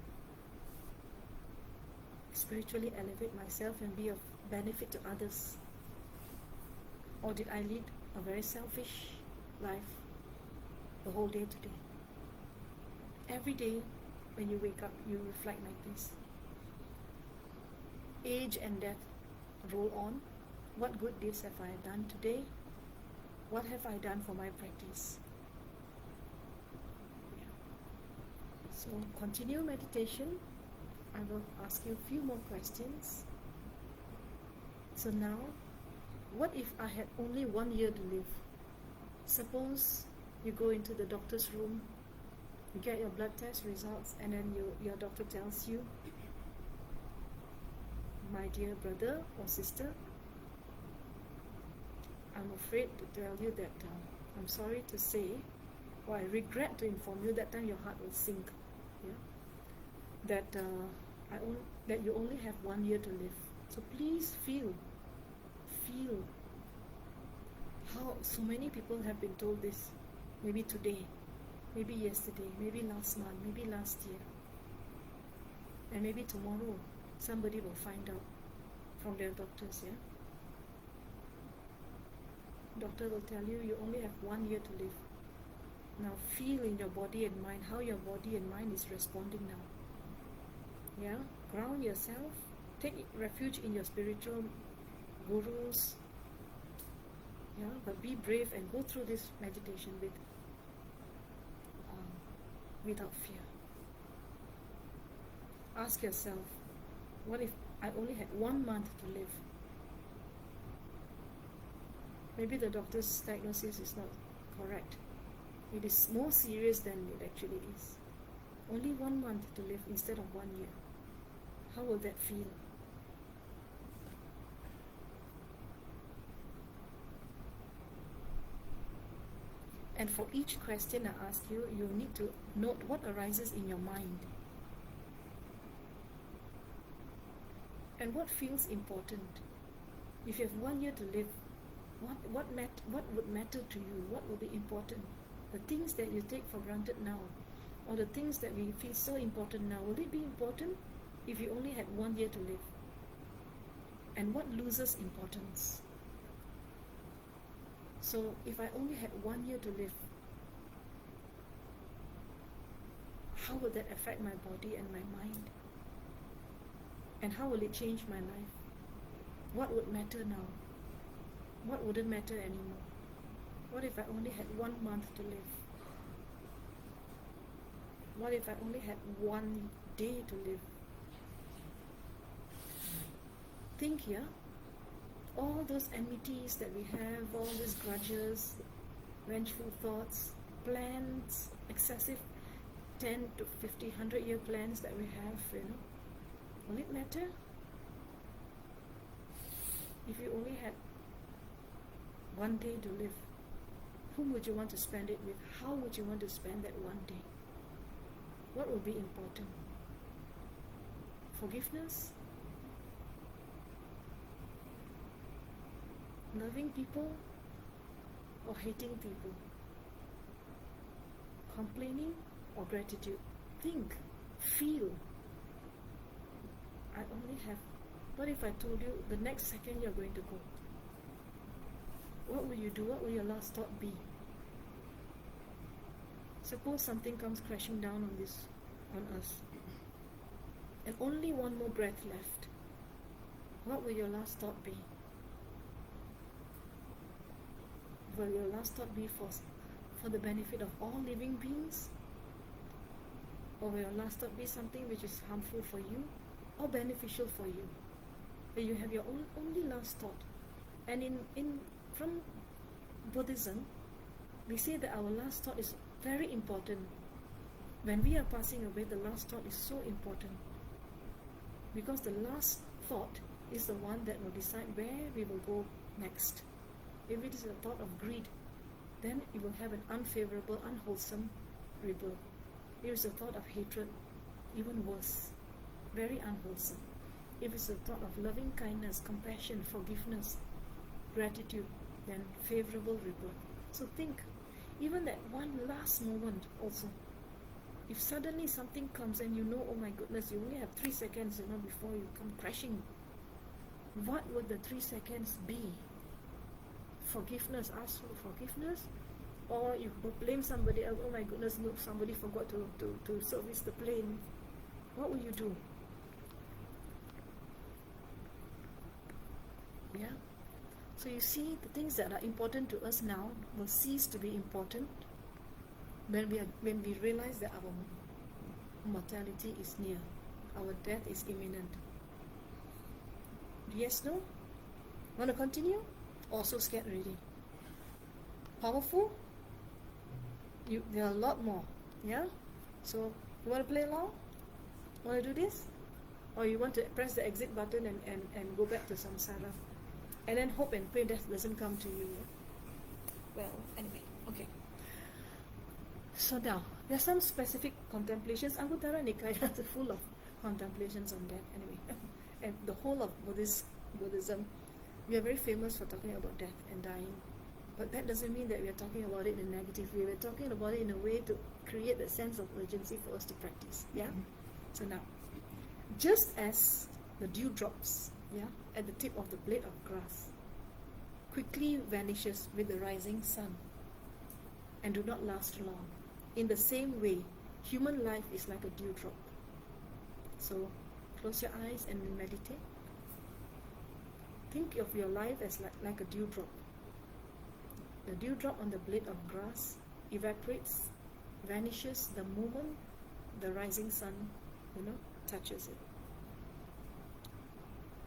spiritually elevate myself and be of benefit to others? Or did I lead a very selfish life the whole day today? Every day when you wake up, you reflect like this. Age and death roll on. What good deeds have I done today? What have I done for my practice? So continue meditation. I will ask you a few more questions. So now, what if I had only 1 year to live? Suppose you go into the doctor's room, you get your blood test results, and then your doctor tells you, my dear brother or sister, I'm afraid to tell you that I'm sorry to say, or I regret to inform you, that time your heart will sink. That that you only have 1 year to live. So please feel how so many people have been told this, maybe today, maybe yesterday, maybe last month, maybe last year, and maybe tomorrow somebody will find out from their doctors. Doctor will tell you only have 1 year to live. Now feel in your body and mind how your body and mind is responding now. Ground yourself, take refuge in your spiritual gurus, but be brave and go through this meditation without fear. Ask yourself, what if I only had 1 month to live? Maybe the doctor's diagnosis is not correct. It is more serious than it actually is. only 1 month to live instead of 1 year. How will that feel? And for each question I ask you, you need to note what arises in your mind and what feels important. If you have 1 year to live, what would matter to you? What will be important? The things that you take for granted now, or the things that we feel so important now, will it be important if you only had 1 year to live? And what loses importance? So if I only had 1 year to live, how will that affect my body and my mind? And how will it change my life? What would matter now? What wouldn't matter anymore? What if I only had 1 month to live? What if I only had 1 day to live? Think, yeah? All those enmities that we have, all these grudges, vengeful thoughts, plans, excessive 10 to 50, 100-year plans that we have, will it matter? If you only had 1 day to live, whom would you want to spend it with? How would you want to spend that 1 day? What will be important? Forgiveness? Loving people or hating people? Complaining or gratitude? Think, feel. I only have. What if I told you the next second you're going to go? What will you do? What will your last thought be? Suppose something comes crashing down on us, and only one more breath left. What will your last thought be? Will your last thought be for the benefit of all living beings? Or will your last thought be something which is harmful for you or beneficial for you? Will you have your only last thought? And from Buddhism, we say that our last thought is very important. When we are passing away, the last thought is so important, because the last thought is the one that will decide where we will go next. If it is a thought of greed, then it will have an unfavorable, unwholesome rebirth. If it's a thought of hatred, even worse, very unwholesome. If it's a thought of loving kindness, compassion, forgiveness, gratitude, then favorable rebirth. So think, even that one last moment also, if suddenly something comes and you know, oh my goodness, you only have 3 seconds, before you come crashing, what would the 3 seconds be? Forgiveness, ask for forgiveness, or you blame somebody else, oh my goodness, look, somebody forgot to service the plane. What will you do? Yeah? So you see, the things that are important to us now will cease to be important when we realize that our mortality is near, our death is imminent. Yes, no? Want to continue? Also scared already. Powerful? There are a lot more. Yeah? So you want to play along? Want to do this? Or you want to press the exit button and go back to samsara? And then hope and pray death doesn't come to you. Well, anyway, okay. So now, there are some specific contemplations. Anguttara Nikaya is full of contemplations on death anyway. And the whole of Buddhism, we are very famous for talking about death and dying. But that doesn't mean that we are talking about it in a negative way. We're talking about it in a way to create a sense of urgency for us to practice. Yeah? So now, just as the dewdrops, at the tip of the blade of grass quickly vanishes with the rising sun and do not last long, in the same way, human life is like a dewdrop. So close your eyes and meditate. Think of your life as like a dewdrop. The dewdrop on the blade of grass evaporates, vanishes the moment the rising sun, touches it.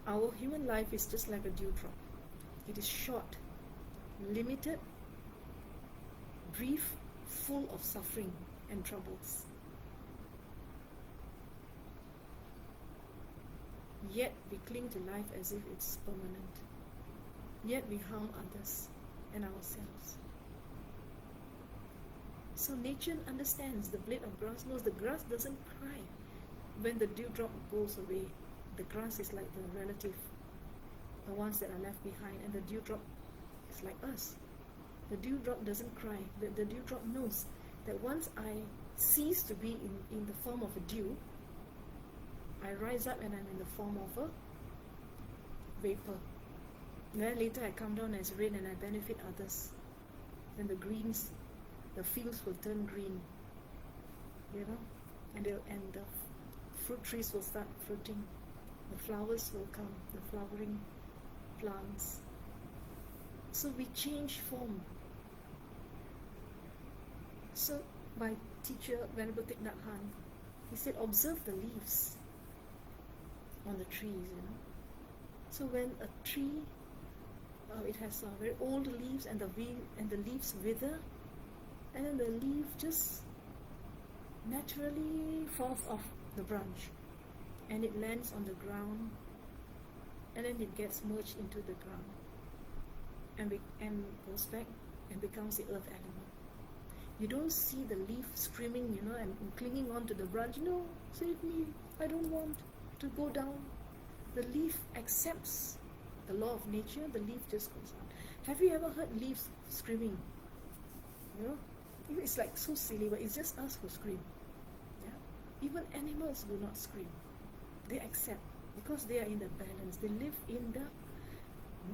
Our human life is just like a dewdrop. It is short, limited, brief, full of suffering and troubles. Yet we cling to life as if it's permanent. Yet we harm others and ourselves. So nature understands. The blade of grass knows. The grass doesn't cry when the dewdrop goes away. The grass is like the relative, the ones that are left behind, and the dewdrop is like us. The dewdrop doesn't cry. The dewdrop knows that once I cease to be in the form of a dew, I rise up and I'm in the form of a vapor. Then later I come down as rain and I benefit others. Then the fields will turn green, and the fruit trees will start fruiting. The flowers will come, the flowering plants. So we change form. So my teacher, Venerable Thich Nhat Hanh, he said, observe the leaves on the trees, So when a tree, it has very old leaves and the leaves wither, and then the leaf just naturally falls off the branch and it lands on the ground, and then it gets merged into the ground and goes back and becomes the earth element. You don't see the leaf screaming, and clinging on to the branch. No, save me, I don't want to go down. The leaf accepts the law of nature, the leaf just goes on. Have you ever heard leaves screaming? It's like so silly, but it's just us who scream. Even animals do not scream. They accept because they are in the balance. They live in the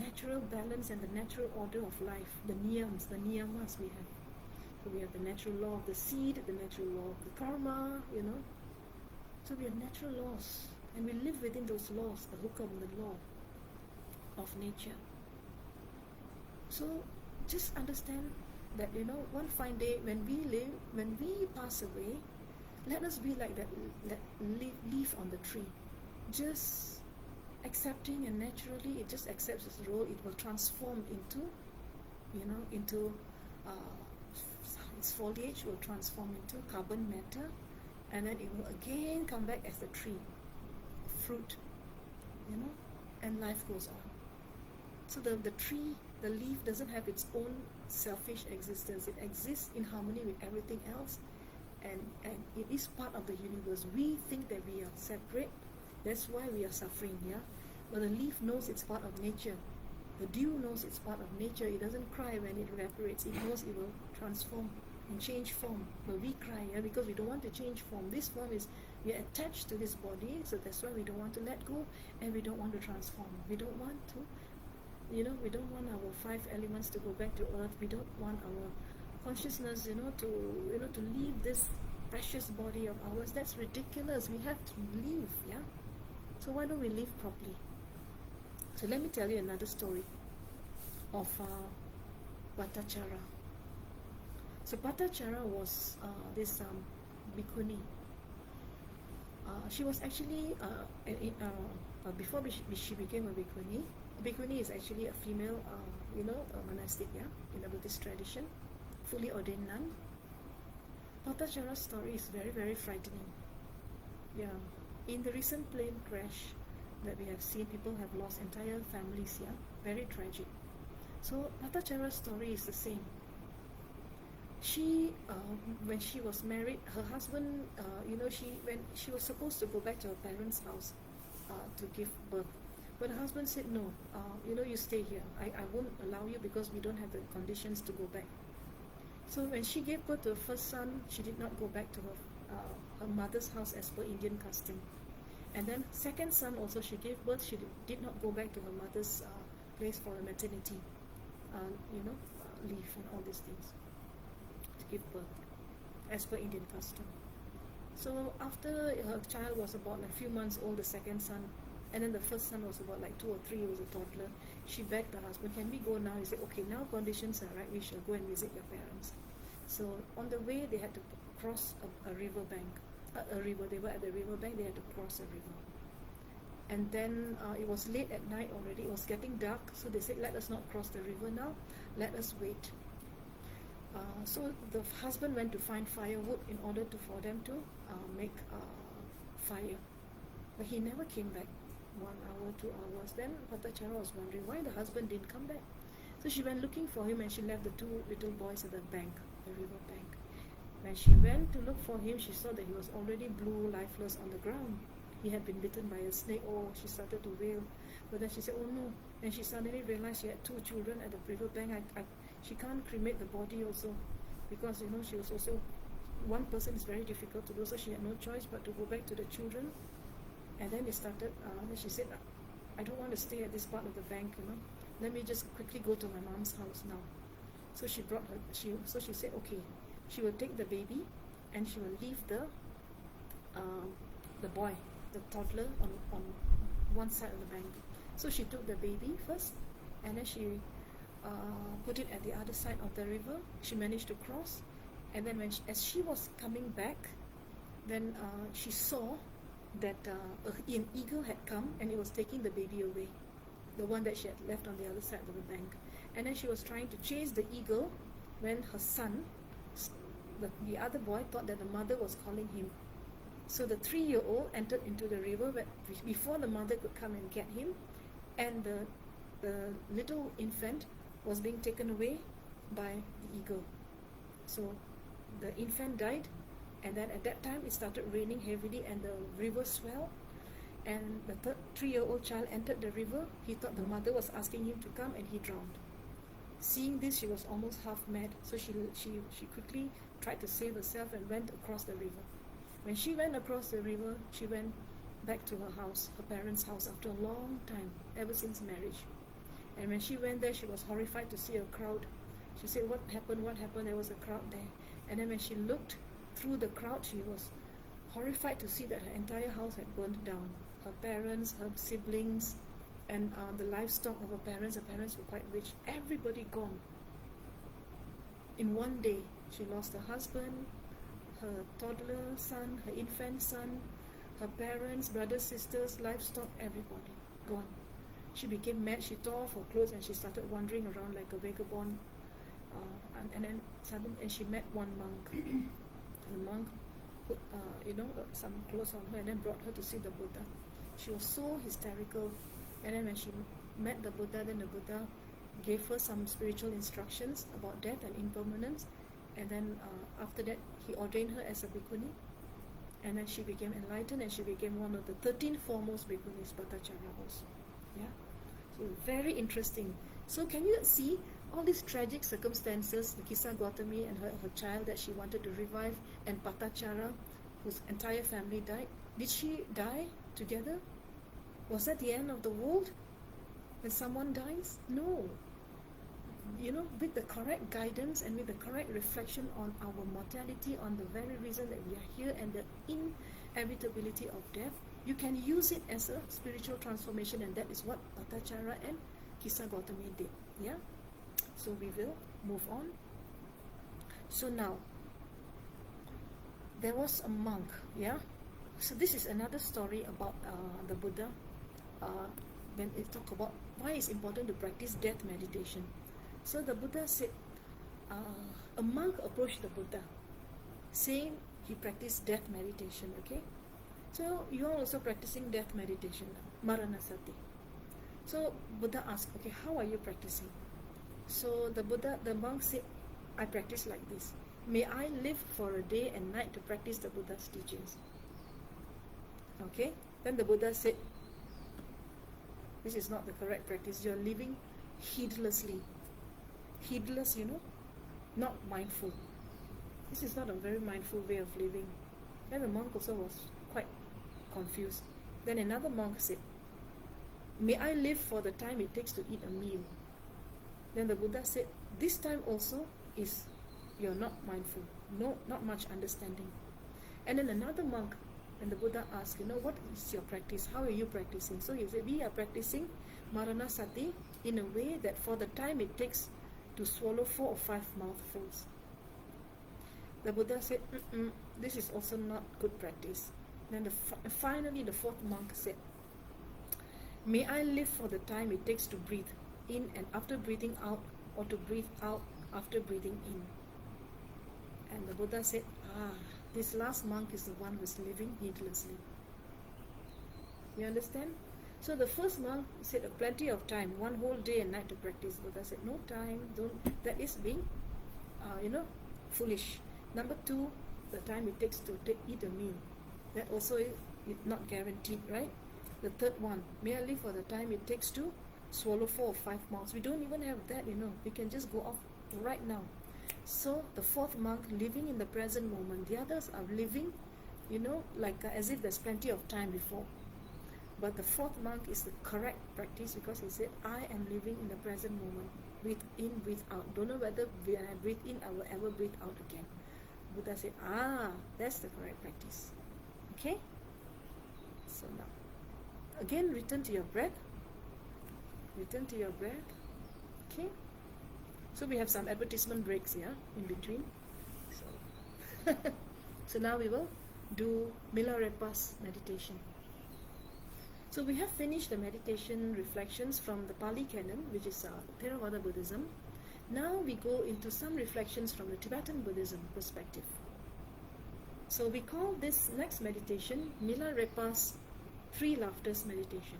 natural balance and the natural order of life. The niyamas we have. So we have the natural law of the seed, the natural law of the karma, So we have natural laws, and we live within those laws, the hukam, the law of nature. So just understand that, one fine day when we pass away, let us be like that leaf on the tree, just accepting, and naturally it just accepts its role. It will transform into its foliage will transform into carbon matter, and then it will again come back as the tree, fruit, and life goes on. So the tree, the leaf doesn't have its own selfish existence. It exists in harmony with everything else, and it is part of the universe. We think that we are separate, that's why we are suffering, but the leaf knows it's part of nature. The dew knows it's part of nature. It doesn't cry when it evaporates. It knows it will transform and change form. But we cry, because we don't want to change form. This form is, we are attached to this body, so that's why we don't want to let go, and we don't want to transform. We don't want to, we don't want our 5 elements to go back to earth. We don't want our consciousness, to leave this precious body of ours. That's ridiculous. We have to live, So why don't we live properly? So let me tell you another story of Bhattacharya. So Bhattacharya was this bhikkhuni. She was actually, before she became a bhikkhuni, bhikkhuni is actually a female, a monastic, in the Buddhist tradition, fully ordained nun. Bhattacharya's story is very, very frightening. In the recent plane crash that we have seen, people have lost entire families, very tragic. So Bhattacharya's story is the same. She, when she was married, her husband, when she was supposed to go back to her parents' house to give birth, but her husband said, no, you stay here. I won't allow you because we don't have the conditions to go back. So when she gave birth to her first son, she did not go back to her mother's house as per Indian custom. And then second son also, she gave birth, she did not go back to her mother's place for a maternity, leave and all these things to give birth as per Indian custom. So after her child was about a few months old, the second son, and then the first son was about 2 or 3, he was a toddler, she begged the husband, can we go now? He said, okay, now conditions are right, we shall go and visit your parents. So on the way, they had to cross a river bank. They were at the river bank, they had to cross a river. And then it was late at night already, it was getting dark, so they said, let us not cross the river now, let us wait. So the husband went to find firewood in order for them to make fire. But he never came back. 1 hour, 2 hours. Then Patachara was wondering why the husband didn't come back. So she went looking for him and she left the two little boys at the bank, the river bank. When she went to look for him, she saw that he was already blue, lifeless on the ground. He had been bitten by a snake. Oh, she started to wail. But then she said, oh no. And she suddenly realized she had two children at the river bank. She can't cremate the body also because, she was also, one person is very difficult to do, so she had no choice but to go back to the children. And then then she said, I don't want to stay at this part of the bank, Let me just quickly go to my mom's house now. So she said, okay, she will take the baby and she will leave the boy, the toddler, on one side of the bank. So she took the baby first, and then she put it at the other side of the river. She managed to cross, and then as she was coming back, then she saw that an eagle had come and it was taking the baby away, the one that she had left on the other side of the bank. And then she was trying to chase the eagle when her son, the other boy, thought that the mother was calling him. So the 3-year-old entered into the river before the mother could come and get him, and the little infant was being taken away by the eagle. So the infant died, and then at that time it started raining heavily and the river swelled, and the 3-year-old child entered the river. He thought the mother was asking him to come, and he drowned. Seeing this, she was almost half mad, so she quickly tried to save herself and went across the river. When she went across the river, she went back to her house, her parents' house, after a long time, ever since marriage. And when she went there, she was horrified to see a crowd. She said, what happened? There was a crowd there. And then when she looked through the crowd, she was horrified to see that her entire house had burned down. Her parents, her siblings, and the livestock of her parents were quite rich. Everybody gone. In one day, she lost her husband, her toddler son, her infant son, her parents, brothers, sisters, livestock, everybody gone. She became mad. She tore off her clothes and she started wandering around like a vagabond. And then suddenly, she met one monk. The monk put some clothes on her and then brought her to see the Buddha. She was so hysterical. And then when she met the Buddha, then the Buddha gave her some spiritual instructions about death and impermanence. And then after that, he ordained her as a bhikkhuni. And then she became enlightened, and she became one of the 13 foremost bhikkhunis, Bhattacharya was. Yeah? So very interesting. So can you see all these tragic circumstances, the Kisa Gautami and her child that she wanted to revive, and Bhattacharya, whose entire family died. Did she die together? Was that the end of the world? When someone dies? No. With the correct guidance and with the correct reflection on our mortality, on the very reason that we are here and the inevitability of death, you can use it as a spiritual transformation, and that is what Bhattacharya and Kisa Gautami did. Yeah? So we will move on. So now, there was a monk, yeah? So this is another story about the Buddha, when it talks about why it's important to practice death meditation. So the Buddha said, a monk approached the Buddha, saying he practiced death meditation, okay? So you are also practicing death meditation now, Maranasati. So Buddha asked, okay, how are you practicing? So the monk said, I practice like this. May I live for a day and night to practice the Buddha's teachings. Okay? Then the Buddha said, this is not the correct practice. You're living heedlessly. Heedless, not mindful. This is not a very mindful way of living. Then the monk also was quite confused. Then another monk said, may I live for the time it takes to eat a meal. Then the Buddha said, this time also is you're not mindful. No, not much understanding. And then another monk, and the Buddha asked, what is your practice? How are you practicing? So he said, we are practicing Maranasati in a way that for the time it takes to swallow 4 or 5 mouthfuls. The Buddha said, this is also not good practice. Then finally the 4th monk said, may I live for the time it takes to breathe in and after breathing out, or to breathe out after breathing in. And the Buddha said, this last monk is the one who is living heedlessly. You understand? So the first monk said plenty of time, one whole day and night to practice. Buddha said no time, don't. That is being, foolish. Number two, the time it takes to eat a meal, that also is not guaranteed, right? The third one, merely for the time it takes to swallow 4 or 5 mouths. We don't even have that, we can just go off right now. So the fourth monk living in the present moment. The others are living, as if there's plenty of time before. But the fourth monk is the correct practice, because he said, I am living in the present moment. Breathe in, breathe out. Don't know whether when I breathe in, I will ever breathe out again. Buddha said, that's the correct practice. Okay? So now, again, return to your breath. Return to your breath. Okay? So we have some advertisement breaks here in between. So now we will do Milarepa's meditation. So we have finished the meditation reflections from the Pali Canon, which is Theravada Buddhism. Now we go into some reflections from the Tibetan Buddhism perspective. So we call this next meditation Milarepa's 3 Laughters meditation.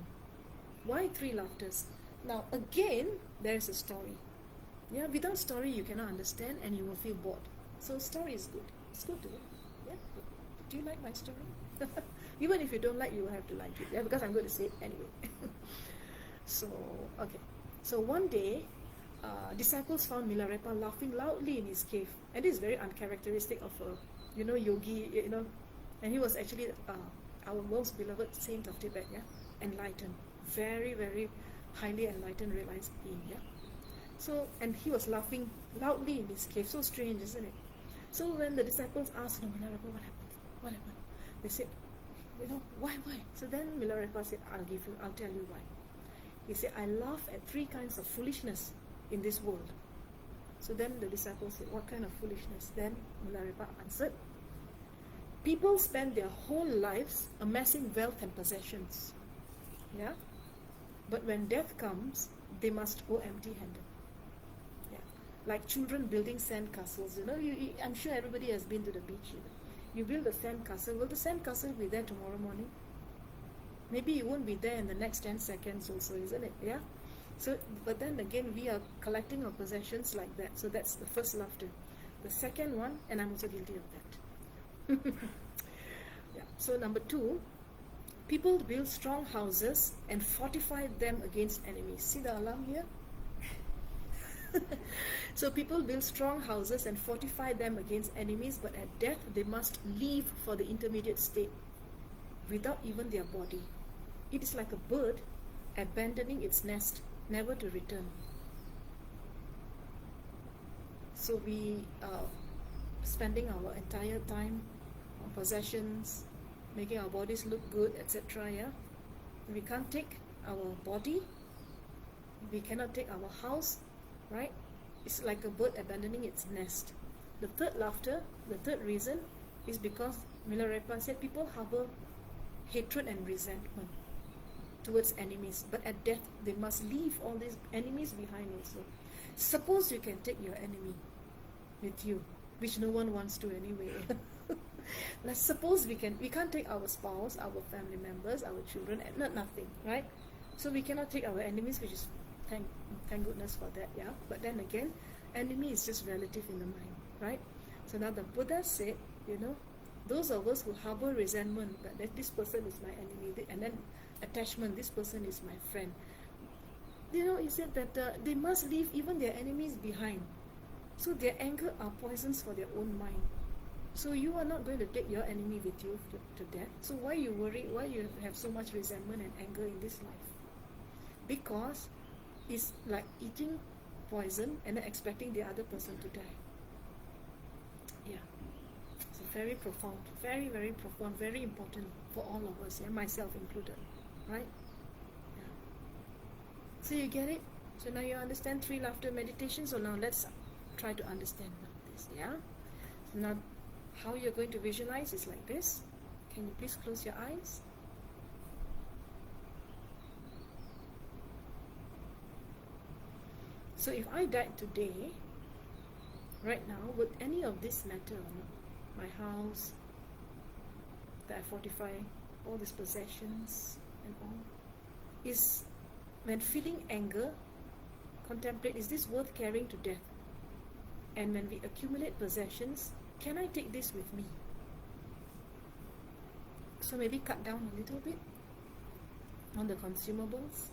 Why 3 laughters? Now again, there's a story. Yeah, without story you cannot understand and you will feel bored. So story is good. It's good to yeah. Do you like my story? Even if you don't like, you will have to like it. Yeah, because I'm going to say it anyway. So one day, disciples found Milarepa laughing loudly in his cave, and this is very uncharacteristic of a yogi, and he was actually our most beloved saint of Tibet, enlightened, very, very highly enlightened, realized being, So, and he was laughing loudly in his cave. So strange, isn't it? So when the disciples asked Milarepa, what happened? They said, why? So then Milarepa said, I'll tell you why. He said, I laugh at 3 kinds of foolishness in this world. So then the disciples said, what kind of foolishness? Then Milarepa answered, people spend their whole lives amassing wealth and possessions. Yeah? But when death comes, they must go empty-handed. Yeah. Like children building sand castles. I'm sure everybody has been to the beach. You build a sand castle. Will the sand castle be there tomorrow morning? Maybe it won't be there in the next 10 seconds also, isn't it? Yeah? So, but then again, we are collecting our possessions like that. So that's the first laughter. The second one, and I'm also guilty of that. Yeah. So number 2, people build strong houses and fortify them against enemies. See the alarm here? So people build strong houses and fortify them against enemies, but at death they must leave for the intermediate state without even their body. It is like a bird abandoning its nest, never to return. So we are spending our entire time on possessions, making our bodies look good, etc. Yeah, we can't take our body, we cannot take our house, right? It's like a bird abandoning its nest. The third laughter, the third reason, is because Milarepa said people harbor hatred and resentment towards enemies, but at death they must leave all these enemies behind also. Suppose you can take your enemy with you, which no one wants to anyway. Let's suppose we can't take our spouse, our family members, our children, and nothing, right? So we cannot take our enemies, which is thank goodness for that, yeah. But then again, enemy is just relative in the mind, right? So now the Buddha said, those of us who harbor resentment, that this person is my enemy, and then attachment, this person is my friend. He said that they must leave even their enemies behind. So their anger are poisons for their own mind. So you are not going to take your enemy with you to death. So why you worry? Why you have so much resentment and anger in this life? Because it's like eating poison and then expecting the other person to die. Yeah. So very profound, very, very profound, very important for all of us, myself included, right? Yeah. So you get it? So now you understand 3 laughter meditation. So now let's try to understand this, yeah? So now how you're going to visualize is like this. Can you please close your eyes? So if I died today, right now, would any of this matter or not? My house, that I fortify, all these possessions and all. is when feeling anger, contemplate, is this worth carrying to death? And when we accumulate possessions, can I take this with me? So maybe cut down a little bit on the consumables.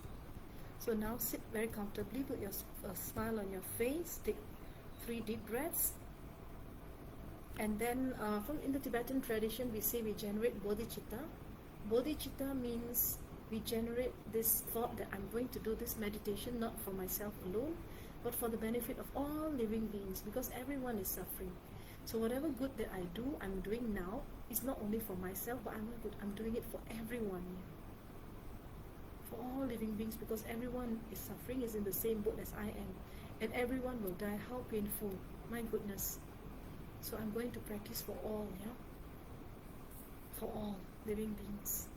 So now sit very comfortably, put a smile on your face, take 3 deep breaths. And then in the Tibetan tradition, we say we generate bodhicitta. Bodhicitta means we generate this thought that I'm going to do this meditation not for myself alone, but for the benefit of all living beings, because everyone is suffering. So whatever good that I do, I'm doing now, is not only for myself, but I'm doing it for everyone here. For all living beings, because everyone is suffering, is in the same boat as I am. And everyone will die. How painful. My goodness. So I'm going to practice for all, yeah? For all living beings.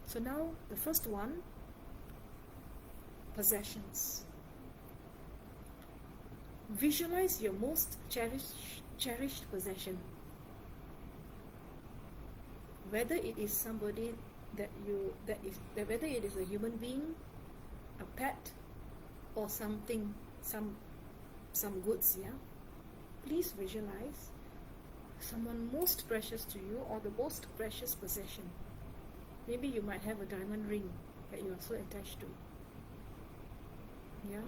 So now, the first one, possessions. Visualize your most cherished possession. Whether it is somebody whether it is a human being, a pet, or something, some goods, yeah? Please visualize someone most precious to you, or the most precious possession. Maybe you might have a diamond ring that you are so attached to. Yeah?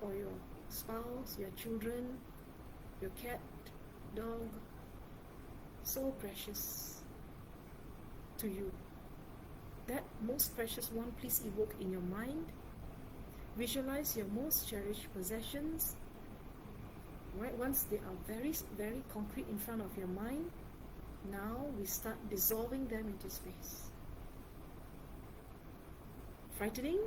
Or your spouse, your children, your cat, dog. So precious to you. That most precious one, please evoke in your mind. Visualize your most cherished possessions. Right? Once they are very, very concrete in front of your mind, now we start dissolving them into space. Frightening?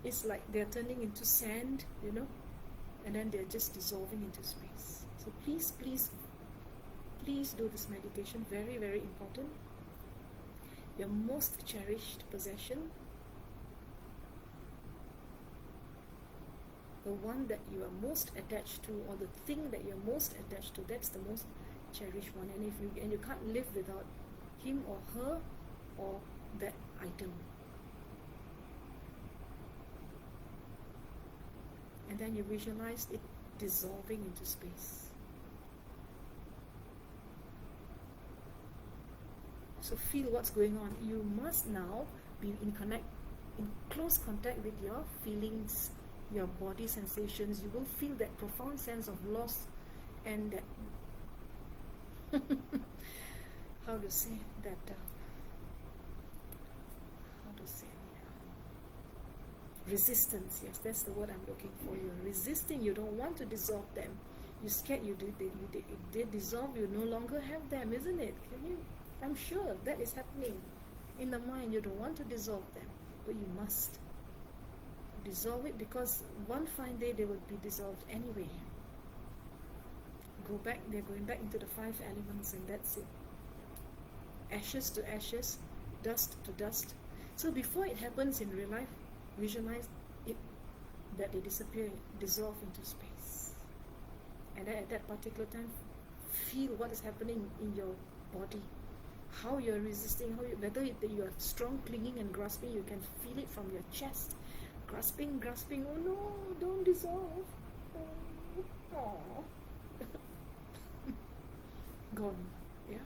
It's like they're turning into sand, and then they're just dissolving into space. So please do this meditation. Very, very important. Your most cherished possession, the one that you are most attached to, or the thing that you're most attached to, that's the most cherished one. And you can't live without him or her or that item. And then you visualize it dissolving into space. So feel what's going on. You must now be in close contact with your feelings, your body sensations. You will feel that profound sense of loss and that how to say resistance. Yes, that's the word I'm looking for. You're resisting. You don't want to dissolve them. You're scared they dissolve. You no longer have them, isn't it? I'm sure that is happening in the mind. You don't want to dissolve them, but you must dissolve it, because one fine day they will be dissolved anyway. They're going back into the 5 elements, and that's it. Ashes to ashes, dust to dust. So before it happens in real life, visualize it, that they disappear, dissolve into space. And then at that particular time, feel what is happening in your body. How you're resisting, whether you are strong, clinging and grasping, you can feel it from your chest. Grasping, oh no, don't dissolve. Oh. Gone, yeah?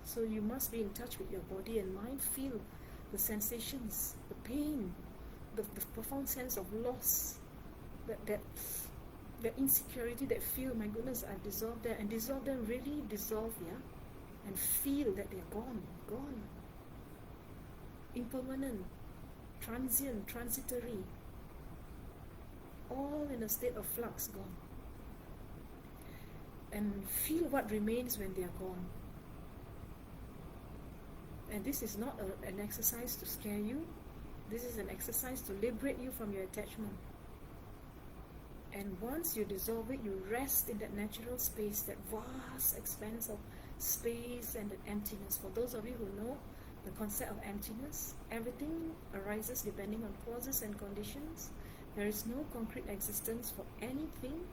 So you must be in touch with your body and mind. Feel the sensations, the pain, the profound sense of loss, that insecurity, that fear, my goodness, I've dissolved that, and dissolve them, really dissolve, yeah? And feel that they're gone. Impermanent, transient, transitory, all in a state of flux, gone. And feel what remains when they are gone. And this is not an exercise to scare you. This is an exercise to liberate you from your attachment. And once you dissolve it, you rest in that natural space, that vast expanse of space and that emptiness. For those of you who know the concept of emptiness, everything arises depending on causes and conditions. There is no concrete existence for anything.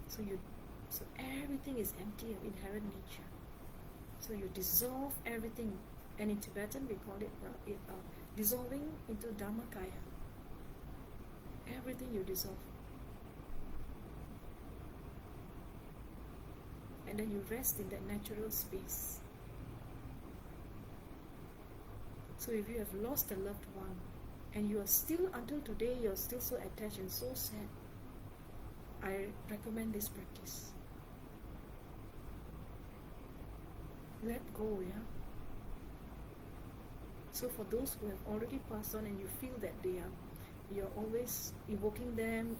So everything is empty of inherent nature. So you dissolve everything, and in Tibetan we call it dissolving into Dhammakaya. Everything you dissolve. And then you rest in that natural space. So if you have lost a loved one, and you are still, until today, you're still so attached and so sad, I recommend this practice. Let go, yeah? So for those who have already passed on and you feel that you're always evoking them,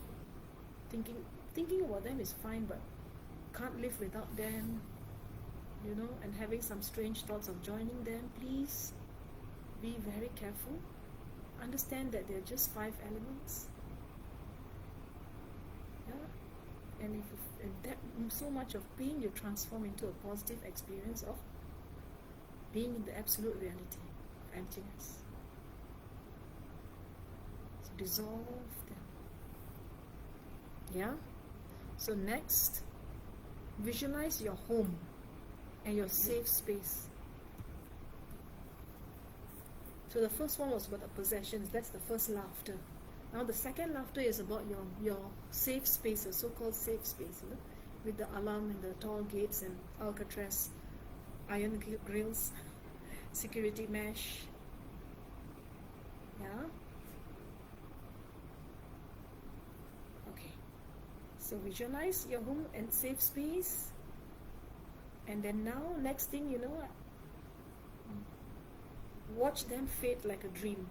thinking about them is fine, but can't live without them, and having some strange thoughts of joining them, please be very careful. Understand that they're just 5 elements. Yeah? And if that so much of pain you transform into a positive experience of being in the absolute reality of emptiness. So dissolve them. Yeah? So next, visualize your home and your safe space. So the first one was about the possessions. That's the first laughter. Now the second laughter is about your safe space, the so-called safe space, with the alarm and the tall gates and Alcatraz iron grills, security mesh. Yeah? Okay. So visualize your home and safe space. And then now, next thing watch them fade like a dream.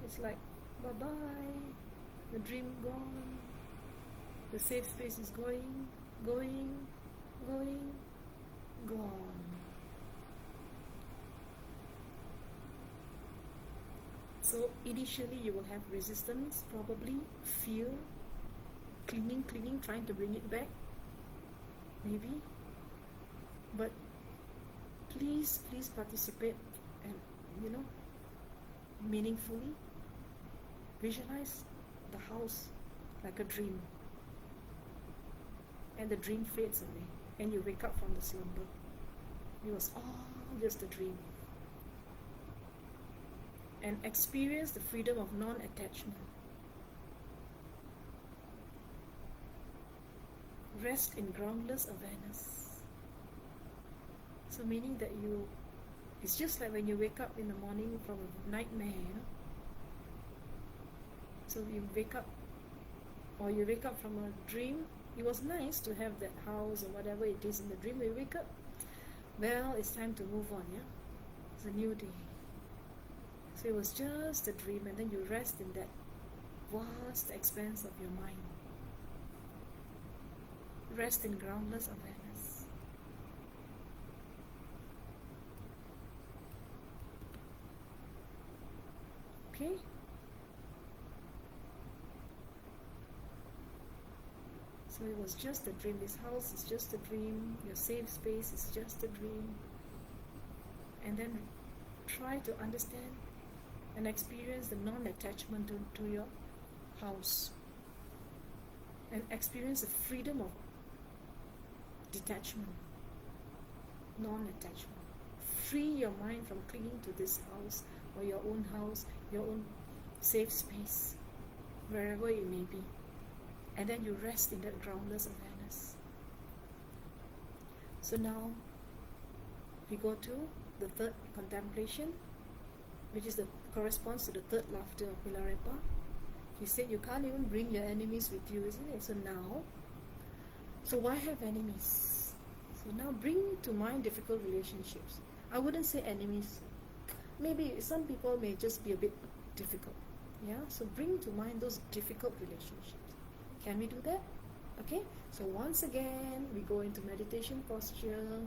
It's like, bye-bye, the dream gone, the safe space is going, gone. So initially you will have resistance, probably, fear, clinging, trying to bring it back, maybe. But please participate and, meaningfully visualize the house like a dream. And the dream fades away and you wake up from the slumber. It was all just a dream. And experience the freedom of non-attachment. Rest in groundless awareness. So meaning that it's just like when you wake up in the morning from a nightmare, So you wake up from a dream. It was nice to have that house or whatever it is in the dream. We wake up, well, it's time to move on, yeah? It's a new day. So it was just a dream, and then you rest in that vast expanse of your mind. Rest in groundless awareness. Okay? So it was just a dream. This house is just a dream. Your safe space is just a dream. And then try to understand and experience the non-attachment to your house. And experience the freedom of detachment, non-attachment. Free your mind from clinging to this house or your own safe space, wherever it may be. And then you rest in that groundless awareness. So now we go to the third contemplation, which corresponds to the third laughter of Milarepa. He said you can't even bring your enemies with you, isn't it? So why have enemies? So now bring to mind difficult relationships. I wouldn't say enemies. Maybe some people may just be a bit difficult. Yeah? So bring to mind those difficult relationships. Can we do that? Okay? So once again, we go into meditation posture.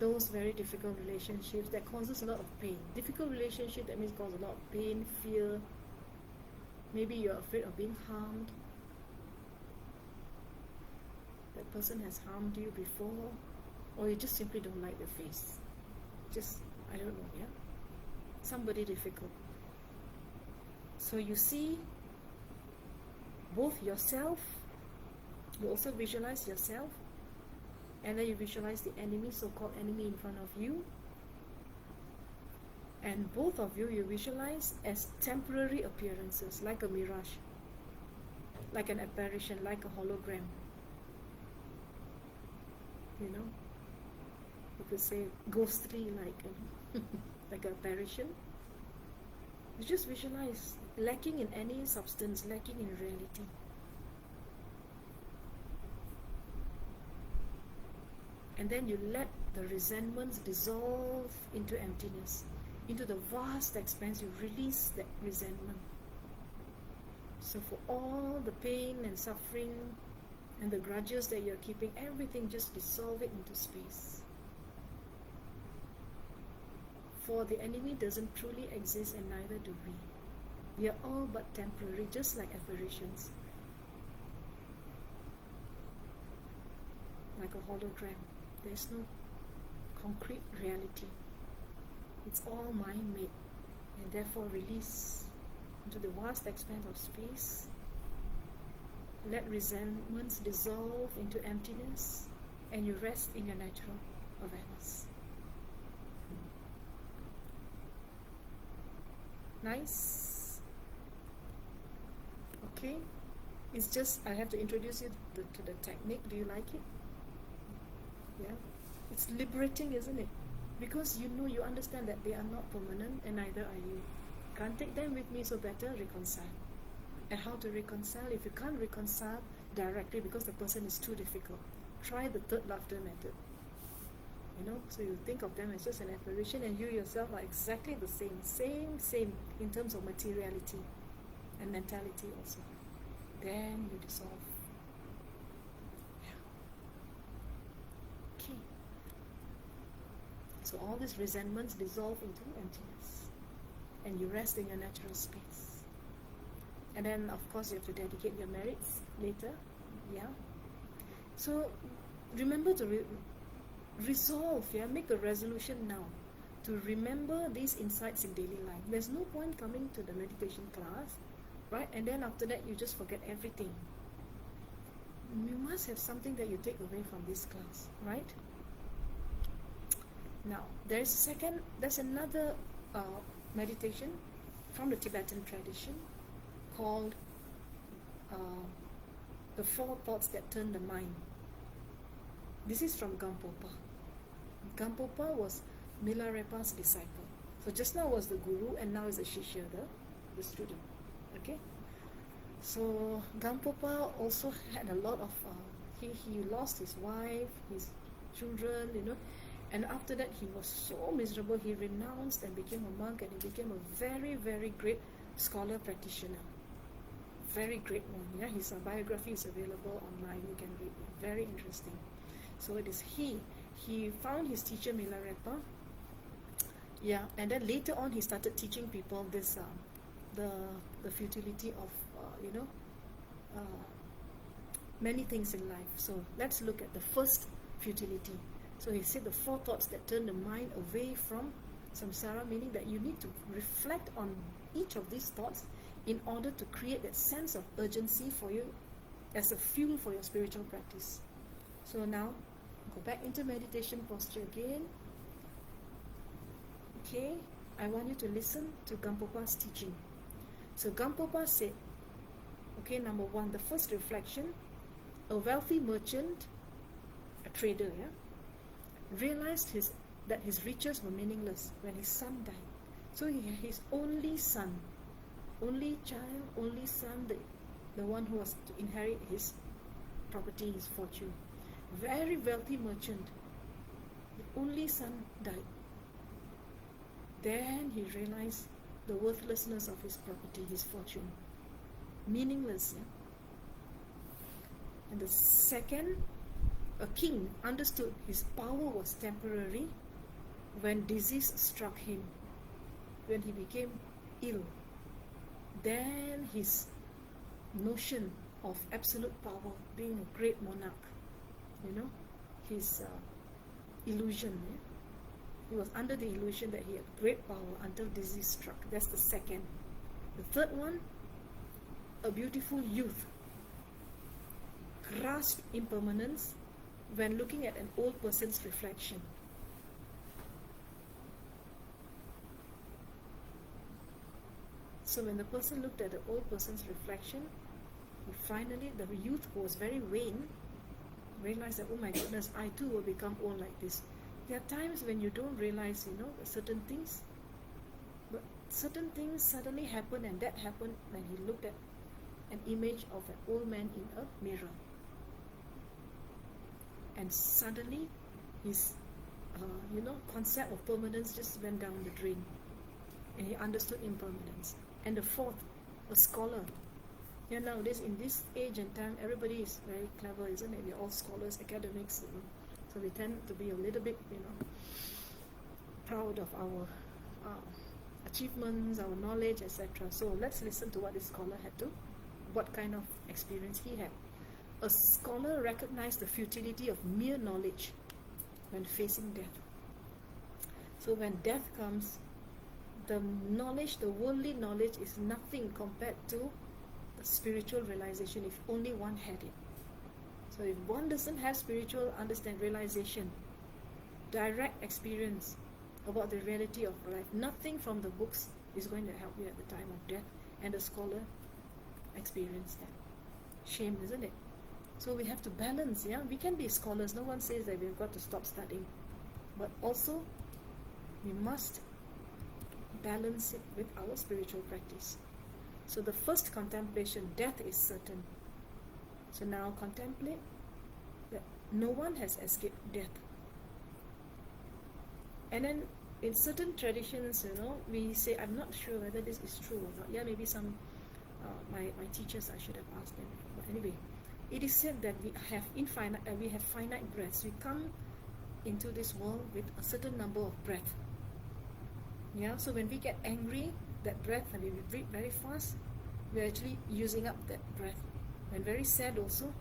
Those very difficult relationships that causes a lot of pain. Difficult relationship, that means cause a lot of pain, fear. Maybe you're afraid of being harmed. That person has harmed you before, or you just simply don't like the face. I don't know, yeah? Somebody difficult. So you see both yourself, you also visualize yourself, And then you visualize the enemy, so-called enemy, in front of you. And both of you visualize as temporary appearances, like a mirage, like an apparition, like a hologram. You know, you could say ghostly, like an apparition. You just visualize, lacking in any substance, lacking in reality. And then you let the resentments dissolve into emptiness, into the vast expanse. You release that resentment. So for all the pain and suffering and the grudges that you're keeping, everything, just dissolve it into space. For the enemy doesn't truly exist, and neither do we. We are all but temporary, just like apparitions, like a hologram. There's no concrete reality. It's all mind-made, and therefore release into the vast expanse of space. Let resentments dissolve into emptiness, and you rest in your natural awareness. Nice? Okay? It's just, I have to introduce you to the technique. Do you like it? Yeah? It's liberating, isn't it? Because you understand that they are not permanent, and neither are you. Can't take them with me, so better reconcile. And how to reconcile? If you can't reconcile directly because the person is too difficult, try the third laughter method. So you think of them as just an apparition, and you yourself are exactly the same in terms of materiality and mentality also. Then you dissolve. Yeah. Okay. So all these resentments dissolve into emptiness, and you rest in your natural space. And then, of course, you have to dedicate your merits later. Yeah. So remember to resolve, make a resolution now to remember these insights in daily life. There's no point coming to the meditation class, right? And then after that, you just forget everything. You must have something that you take away from this class, right? Now, there's another meditation from the Tibetan tradition called the 4 thoughts that turn the mind. This is from Gampopa. Gampopa was Milarepa's disciple. So just now was the guru, and now is the shishya, the student. Okay? So Gampopa also had a lot of, he lost his wife, his children, and after that he was so miserable, he renounced and became a monk, and he became a very, very great scholar practitioner. Very great one. Yeah, his biography is available online, you can read it. Very interesting. So it is he found his teacher Milarepa. Yeah, and then later on he started teaching people this the futility of many things in life. So let's look at the first futility. So he said the 4 thoughts that turn the mind away from samsara, meaning that you need to reflect on each of these thoughts in order to create that sense of urgency for you as a fuel for your spiritual practice. So now, go back into meditation posture again. Okay, I want you to listen to Gampopa's teaching. So Gampopa said, okay, number 1, the first reflection, a wealthy merchant, a trader, realized that his riches were meaningless when his son died. So his only son, only child, only son, the one who was to inherit his property, his fortune. Very wealthy merchant, the only son died. Then he realized the worthlessness of his property, his fortune. Meaningless. And the second, a king understood his power was temporary when disease struck him, when he became ill. Then his notion of absolute power, being a great monarch, his illusion. He was under the illusion that he had great power until disease struck. That's the second. The third one, a beautiful youth grasped impermanence when looking at an old person's reflection. So when the person looked at the old person's reflection, finally the youth who was very vain realized that, oh my goodness, I too will become old like this. There are times when you don't realize, certain things, but certain things suddenly happen, and that happened when he looked at an image of an old man in a mirror. And suddenly his, concept of permanence just went down the drain. And he understood impermanence. And the fourth, a scholar. Nowadays, in this age and time, everybody is very clever, isn't it? We're all scholars, academics, so we tend to be a little bit, proud of our achievements, our knowledge, etc. So let's listen to what this scholar had to, what kind of experience he had. A scholar recognized the futility of mere knowledge when facing death. So when death comes, the knowledge, the worldly knowledge, is nothing compared to the spiritual realization if only one had it. So if one doesn't have spiritual realization, direct experience about the reality of life, nothing from the books is going to help you at the time of death. And the scholar experienced that. Shame, isn't it? So we have to balance, we can be scholars, no one says that we've got to stop studying, but also we must balance it with our spiritual practice. So the first contemplation, death is certain. So now contemplate that no one has escaped death. And then in certain traditions, we say, I'm not sure whether this is true or not. Yeah, maybe some, my teachers, I should have asked them. But anyway, it is said that we have finite breaths. We come into this world with a certain number of breaths. Yeah, so when we get angry, that breath, and we breathe very fast, we're actually using up that breath. When very sad also,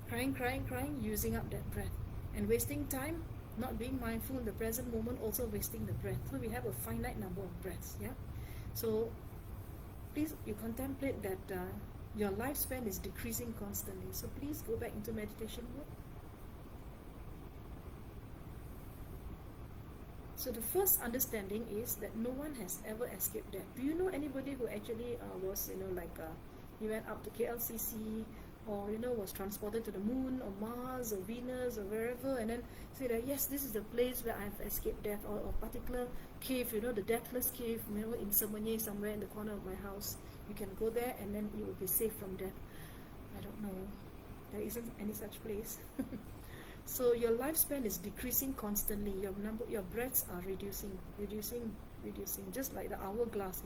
crying, using up that breath. And wasting time, not being mindful in the present moment, also wasting the breath. So we have a finite number of breaths. Yeah. So please, you contemplate that your lifespan is decreasing constantly. So please go back into meditation mode. So the first understanding is that no one has ever escaped death. Do you know anybody who actually was, he went up to KLCC, or was transported to the moon or Mars or Venus or wherever, and then say that yes, this is the place where I've escaped death, or a particular cave, the deathless cave, in Semenye, somewhere in the corner of my house. You can go there and then you will be safe from death. I don't know. There isn't any such place. So your lifespan is decreasing constantly. Your breaths are reducing, just like the hourglass.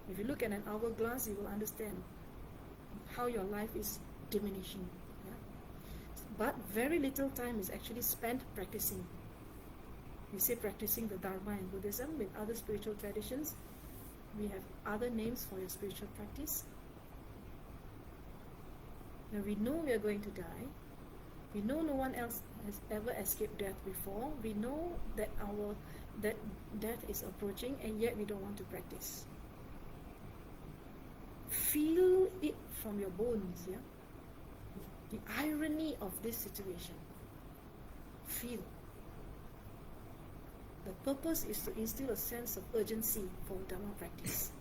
If you look at an hourglass, you will understand how your life is diminishing. Yeah? But very little time is actually spent practicing. We say practicing the Dharma in Buddhism. With other spiritual traditions, we have other names for your spiritual practice. Now we know we are going to die. We know no one else has ever escaped death before. We know that that death is approaching, and yet we don't want to practice. Feel it from your bones, yeah? The irony of this situation. Feel. The purpose is to instill a sense of urgency for Dharma practice.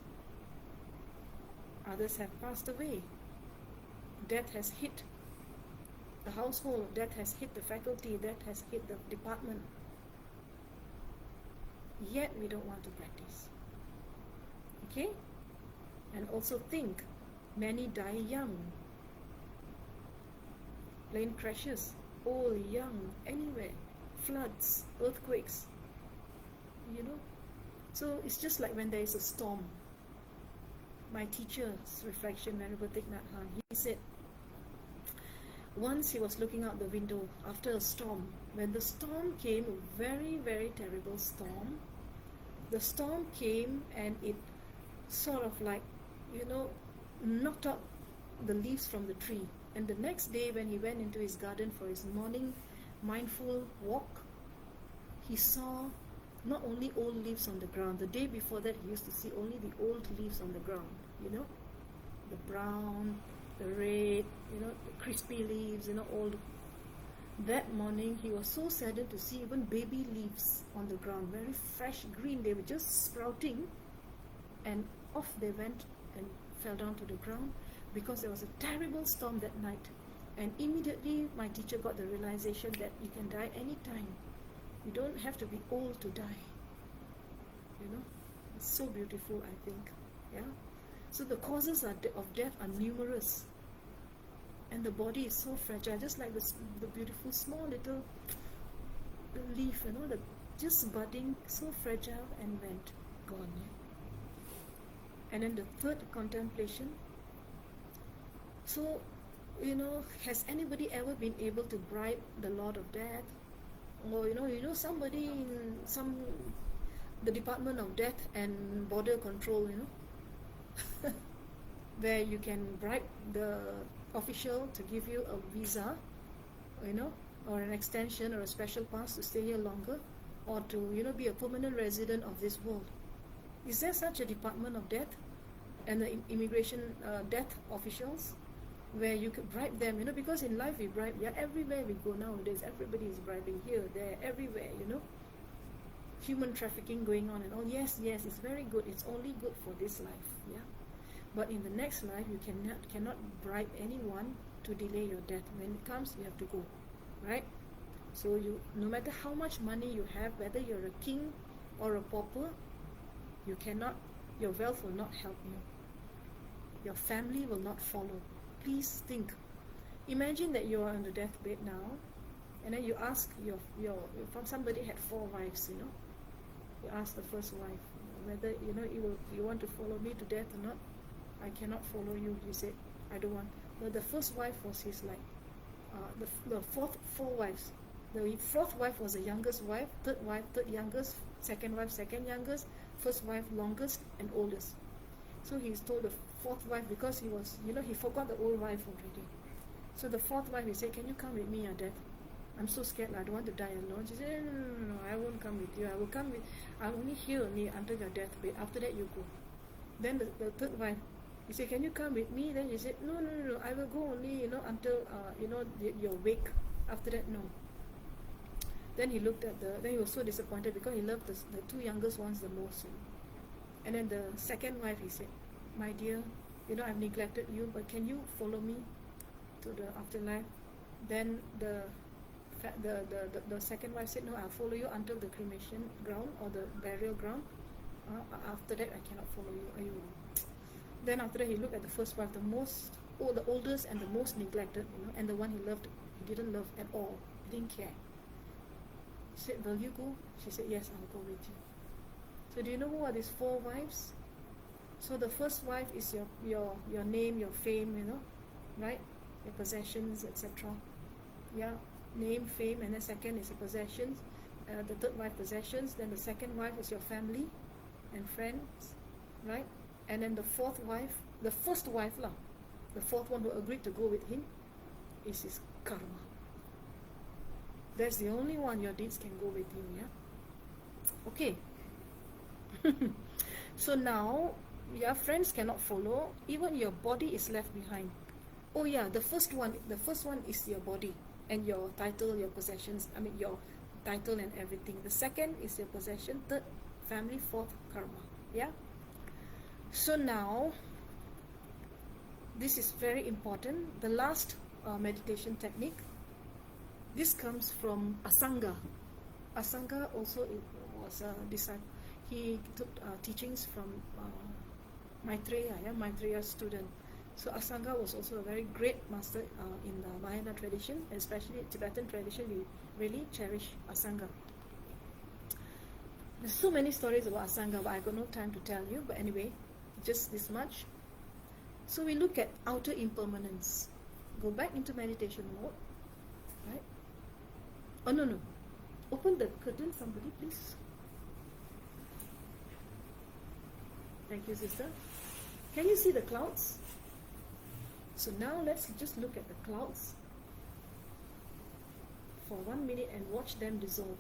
Others have passed away. Death has hit the household, death has hit the faculty, death has hit the department. Yet we don't want to practice. Okay? And also think, many die young. Plane crashes, old, young, anywhere. Floods, earthquakes. So it's just like when there is a storm. My teacher's reflection, Venerable Thich Nhat Hanh, he said, once he was looking out the window after a storm. When the storm came, a very, very terrible storm, the storm came and it sort of knocked out the leaves from the tree. And the next day when he went into his garden for his morning mindful walk, he saw not only old leaves on the ground. The day before that he used to see only the old leaves on the ground, the brown, the red, the crispy leaves, old. That morning, he was so saddened to see even baby leaves on the ground, very fresh green. They were just sprouting, and off they went and fell down to the ground because there was a terrible storm that night. And immediately, my teacher got the realization that you can die anytime. You don't have to be old to die. You know, it's so beautiful, I think. Yeah. So the causes of death are numerous, and the body is so fragile, just like the beautiful small little leaf, you know, the just budding, so fragile, and went gone. Yeah? And then the third contemplation. So, you know, has anybody ever been able to bribe the Lord of Death, or you know somebody in the Department of Death and Border Control, you know, where you can bribe the official to give you a visa, you know, or an extension or a special pass to stay here longer, or to, you know, be a permanent resident of this world. Is there such a Department of Death and the immigration death officials where you could bribe them, you know, because in life we bribe, yeah, everywhere we go nowadays, everybody is bribing, here, there, everywhere, you know. Human trafficking going on and all. Yes, it's very good. It's only good for this life, yeah. But in the next life, you cannot bribe anyone to delay your death. When it comes, you have to go, right? So you, no matter how much money you have, whether you're a king or a pauper, you cannot. Your wealth will not help you. Your family will not follow. Please think. Imagine that you are on the deathbed now, and then you ask your from somebody had 4 wives, you know. You ask the first wife whether, you know, you want to follow me to death or not. I cannot follow you. He said, I don't want. But the first wife was his, like, the four wives. The fourth wife was the youngest wife, third wife, third youngest, second wife, second youngest, first wife, longest and oldest. So he's told the fourth wife, because he was, you know, he forgot the old wife already. So the fourth wife, he said, can you come with me, your death? I'm so scared, I don't want to die alone. She said, no, I won't come with you. I will come with, I'm only here only until your deathbed. After that, you go. Then the third wife, he said, can you come with me? Then he said, no, I will go only, you know, until, you know, your wake. After that, no. Then he looked at then he was so disappointed because he loved the 2 youngest ones the most. You know. And then the second wife, he said, my dear, you know, I've neglected you, but can you follow me to the afterlife? Then the second wife said, no, I'll follow you until the cremation ground or the burial ground. After that, I cannot follow you. Then after that, he looked at the first wife, the oldest and the most neglected, you know, and the one he loved, he didn't love at all. He didn't care. He said, will you go? She said, yes, I'll go with you. So do you know who are these 4 wives? So the first wife is your name, your fame, you know, right? Your possessions, etc. Yeah, name, fame, and the second is your possessions. The third wife, possessions. Then the second wife is your family and friends, right? And then the fourth wife, the first wife lah, the fourth one who agreed to go with him, is his karma. That's the only one your deeds can go with you, yeah? Okay. So now, your friends cannot follow, even your body is left behind. Oh yeah, the first one is your body and your title, your possessions, I mean your title and everything. The second is your possession, third, family, fourth, karma. Yeah? So now, this is very important. The last meditation technique, this comes from Asanga. Asanga also was a disciple. He took teachings from Maitreya, Maitreya's student. So Asanga was also a very great master in the Mahayana tradition, especially Tibetan tradition. We really cherish Asanga. There's so many stories about Asanga, but I've got no time to tell you. But anyway, just this much. So we look at outer impermanence. Go back into meditation mode, right? Oh no. Open the curtain, somebody, please. Thank you, sister. Can you see the clouds? So now let's just look at the clouds for 1 minute and watch them dissolve.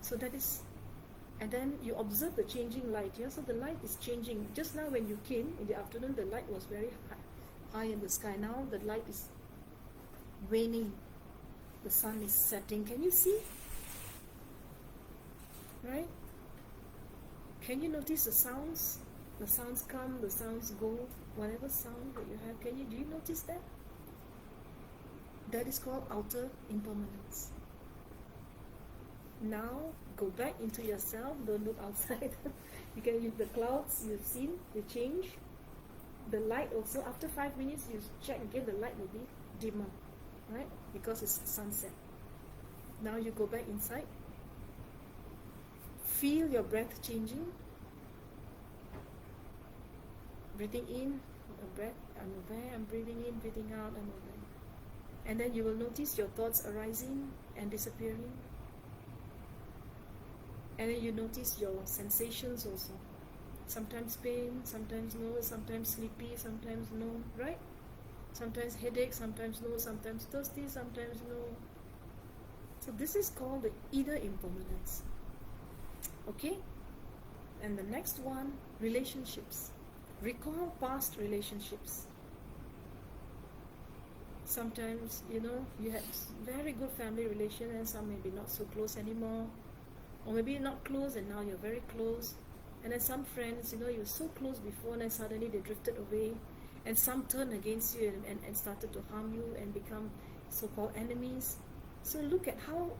So that is And then you observe the changing light. Yeah, so the light is changing. Just now when you came in the afternoon, the light was very high in the sky. Now the light is waning. The sun is setting. Can you see? Right? Can you notice the sounds? The sounds come, the sounds go. Whatever sound that you have, do you notice that? That is called outer impermanence. Now go back into yourself. Don't look outside. You can use the clouds you've seen. They change. The light also. After 5 minutes, you check again. The light will be dimmer, right? Because it's sunset. Now you go back inside. Feel your breath changing. Breathing in, a breath. I'm aware. I'm breathing in, breathing out. I'm aware. And then you will notice your thoughts arising and disappearing. And then you notice your sensations also. Sometimes pain, sometimes no, sometimes sleepy, sometimes no, right? Sometimes headache, sometimes no, sometimes thirsty, sometimes no. So this is called the inner impermanence. Okay? And the next one, relationships. Recall past relationships. Sometimes, you had very good family relation and some maybe not so close anymore. Or maybe not close and now you're very close. And then some friends, you were so close before and then suddenly they drifted away. And some turned against you and started to harm you and become so-called enemies. So look at how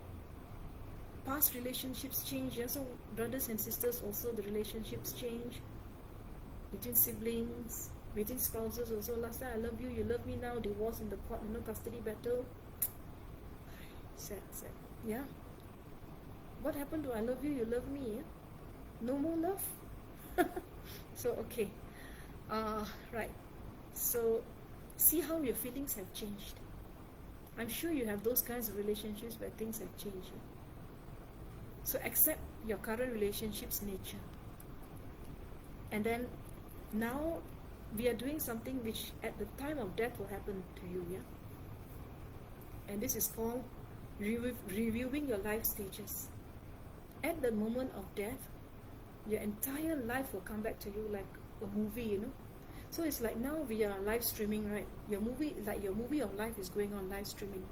past relationships change. Yeah? So brothers and sisters also, the relationships change. Between siblings, between spouses also. Last time I love you, you love me now. Divorce in the court, custody battle. Sad. Yeah? What happened to I love you, you love me? Yeah? No more love? So, okay. Right. So, see how your feelings have changed. I'm sure you have those kinds of relationships where things have changed. Yeah? So, accept your current relationship's nature. And then, now, we are doing something which at the time of death will happen to you. Yeah? And this is called reviewing your life stages. At the moment of death, your entire life will come back to you like a movie, So it's like now we are live streaming, right? Your movie of life is going on live streaming,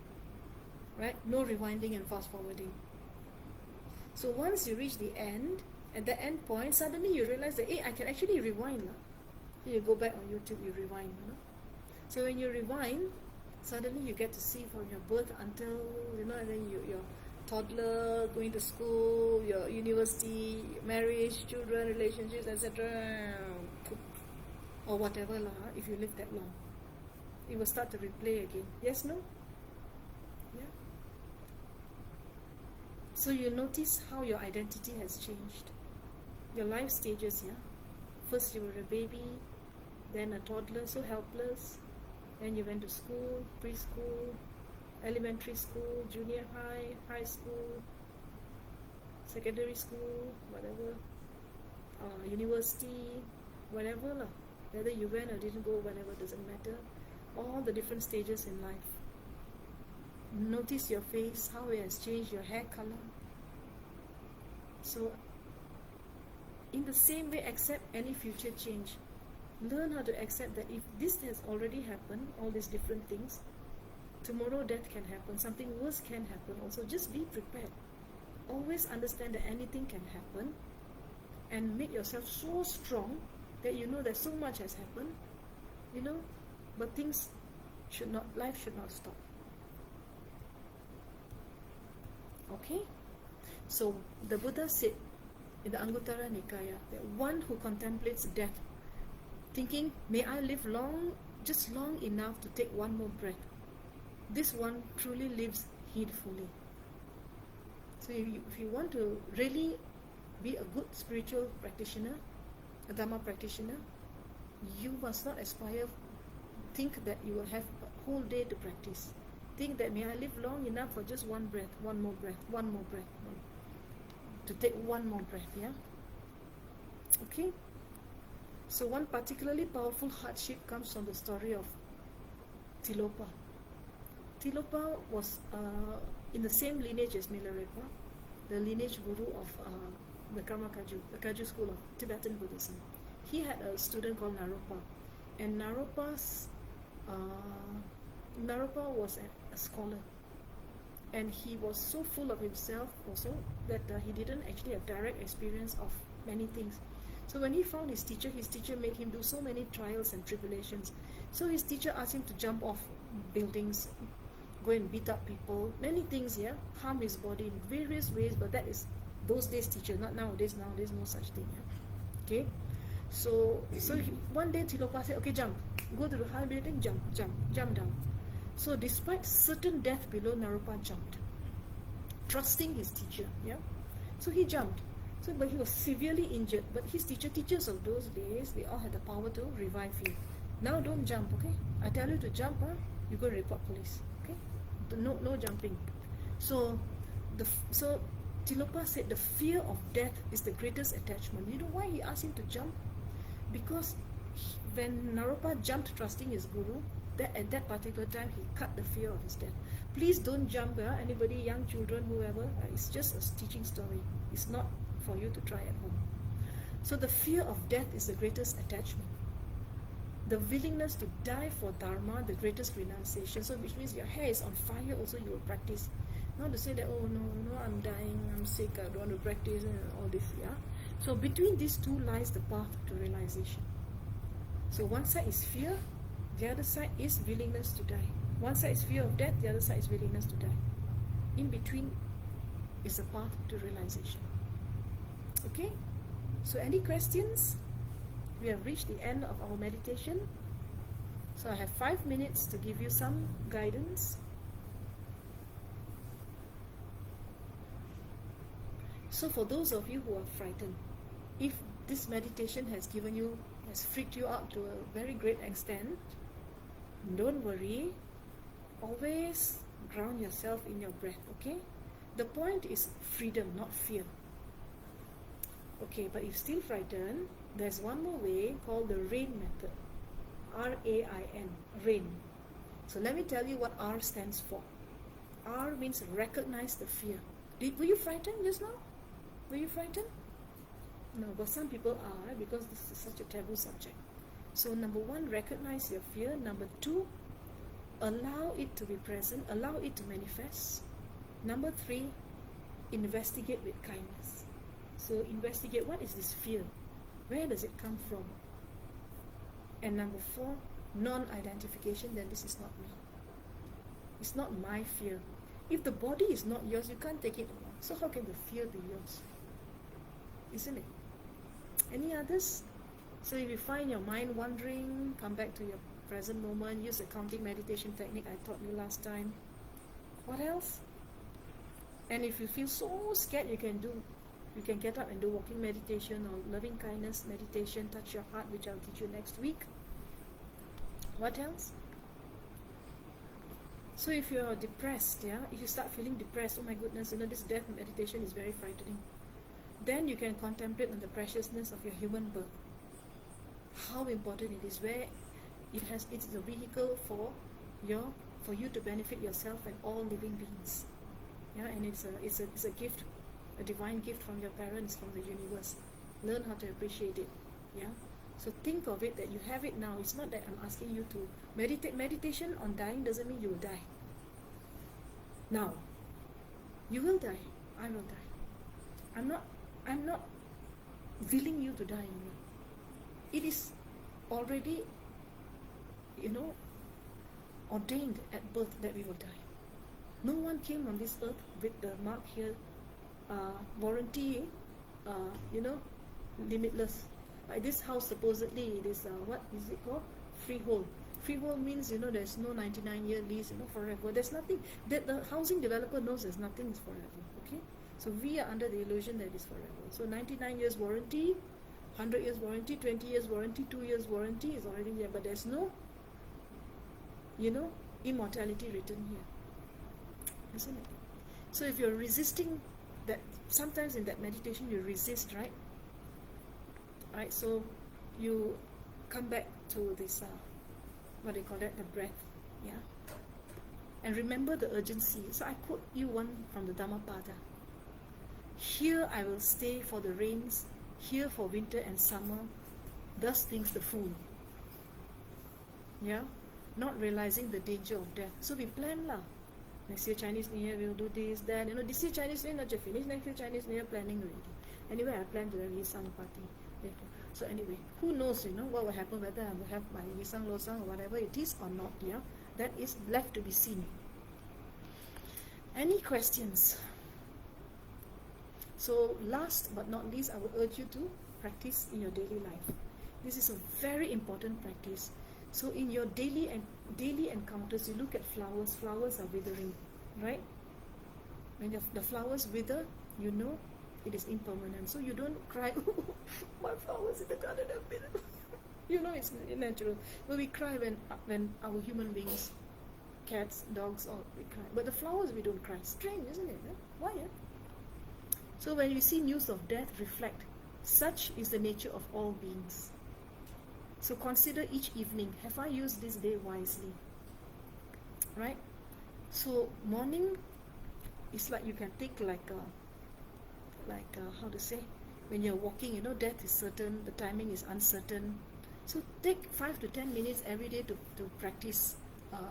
right? No rewinding and fast forwarding. So once you reach the end, at the end point, suddenly you realize that, hey, I can actually rewind. So you go back on YouTube, you rewind. So when you rewind, suddenly you get to see from your birth until, and then your toddler, going to school, your university, marriage, children, relationships, etc. Or whatever, if you live that long. It will start to replay again. Yes, no? Yeah. So you notice how your identity has changed. Your life stages, yeah? First you were a baby, then a toddler, so helpless. Then you went to school, preschool, elementary school, junior high, high school, secondary school, whatever, university, whatever. Whether you went or didn't go, whatever, doesn't matter. All the different stages in life. Notice your face, how it has changed, your hair color. So, in the same way, accept any future change. Learn how to accept that if this has already happened, all these different things, tomorrow death can happen, something worse can happen also. Just be prepared. Always understand that anything can happen and make yourself so strong that you know that so much has happened, but life should not stop. Okay? So the Buddha said in the Anguttara Nikaya that one who contemplates death, thinking, may I live long, just long enough to take one more breath, this one truly lives heedfully. So if you want to really be a good spiritual practitioner, a Dharma practitioner, you must not think that you will have a whole day to practice. Think that may I live long enough for just one breath, one more breath, to take one more breath, yeah? Okay? So one particularly powerful hardship comes from the story of Tilopa. Tilopa was in the same lineage as Milarepa, the lineage guru of the Karma Kaju, the Kaju school of Tibetan Buddhism. He had a student called Naropa, and Naropa was a scholar, and he was so full of himself also that he didn't actually have direct experience of many things. So when he found his teacher made him do so many trials and tribulations. So his teacher asked him to jump off buildings, go and beat up people, many things, yeah, harm his body in various ways, but that is those days teacher, not nowadays. Nowadays no such thing, yeah? Okay. So one day Tilopa said, okay, jump, go to the high building, jump down. So despite certain death below, Naropa jumped, trusting his teacher, yeah. So he jumped. So, but he was severely injured. But his teachers of those days, they all had the power to revive him. Now don't jump, okay? I tell you to jump, you go report police, okay? No jumping. So Tilopa said the fear of death is the greatest attachment. You know why he asked him to jump? Because when Naropa jumped trusting his guru, that at that particular time he cut the fear of his death. Please don't jump, anybody, young children, whoever. It's just a teaching story. It's not for you to try at home. So the fear of death is the greatest attachment. The willingness to die for Dharma, the greatest renunciation. So which means your hair is on fire also, you will practice. Not to say that, oh no, I'm dying, I'm sick, I don't want to practice, and all this, yeah. So between these two lies the path to realization. So one side is fear, the other side is willingness to die. One side is fear of death, the other side is willingness to die. In between is the path to realization. Okay? So any questions? We have reached the end of our meditation. So I have 5 minutes to give you some guidance. So for those of you who are frightened, if this meditation has freaked you out to a very great extent, don't worry. Always ground yourself in your breath, okay? The point is freedom, not fear. Okay, but if still frightened, there's one more way called the RAIN method. R-A-I-N, RAIN. So let me tell you what R stands for. R means recognize the fear. Were you frightened just now? Were you frightened? No, but some people are, because this is such a taboo subject. So number one, recognize your fear. Number two, allow it to be present, allow it to manifest. Number three, investigate with kindness. So investigate, what is this fear? Where does it come from? And number four, non-identification, then this is not me. It's not my fear. If the body is not yours, you can't take it along. So how can the fear be yours? Isn't it? Any others? So if you find your mind wandering, come back to your present moment, use the counting meditation technique I taught you last time. What else? And if you feel so scared, you can get up and do walking meditation or loving kindness meditation, touch your heart, which I'll teach you next week. What else? So if you're depressed, if you start feeling depressed, oh my goodness, this death meditation is very frightening, then you can contemplate on the preciousness of your human birth. How important it is, where it's a vehicle for you to benefit yourself and all living beings. And it's a gift, a divine gift from your parents, from the universe. Learn how to appreciate it. So think of it that you have it now. It's not that I'm asking you to meditate. Meditation on dying doesn't mean you will die. Now, you will die. I will die. I'm not willing you to die. It is already, ordained at birth that we will die. No one came on this earth with the mark here, warranty, limitless. Like this house, supposedly it is what is it called? Freehold. Freehold means there's no 99-year lease, forever. There's nothing that the housing developer knows. There's nothing is forever. Okay, so we are under the illusion that it's forever. So 99 years warranty, 100 years warranty, 20 years warranty, 2 years warranty is already there, but there's no, immortality written here, isn't it? So if you're resisting that, sometimes in that meditation you resist, right? Right, so you come back to this, what do you call that, the breath, and remember the urgency. So I quote you one from the Dhammapada. Here I will stay for the rains, here for winter and summer. Thus thinks the fool. Yeah? Not realizing the danger of death. So we plan lah. Next year Chinese New Year we'll do this, that. This year Chinese New Year not just finished. Next year Chinese New Year planning already. Anyway, I plan to have Yisang party. So anyway, who knows, what will happen, whether I will have my Yisang, Losang or whatever it is or not, yeah? That is left to be seen. Any questions? So last but not least, I will urge you to practice in your daily life. This is a very important practice. So in your daily encounters, you look at flowers. Flowers are withering, right? When the flowers wither, you know it is impermanent. So you don't cry, oh, my flowers in the garden have withered. It's natural. But we cry when our human beings, cats, dogs, all we cry. But the flowers we don't cry. Strange, isn't it? Why? So when you see news of death, reflect. Such is the nature of all beings. So consider each evening, have I used this day wisely? Right? So morning is like you can take how to say, when you're walking, death is certain, the timing is uncertain. So take 5 to 10 minutes every day to practice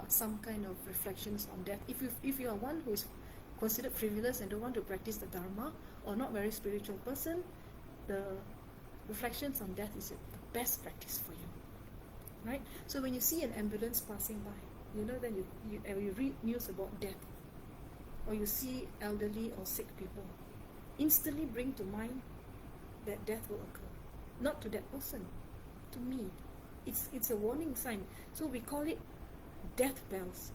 some kind of reflections on death. If you are one who is considered frivolous and don't want to practice the Dharma, or not very spiritual person, the reflections on death is the best practice for you. Right? So when you see an ambulance passing by, then you read news about death, or you see elderly or sick people, instantly bring to mind that death will occur. Not to that person, to me. It's a warning sign. So we call it death bells.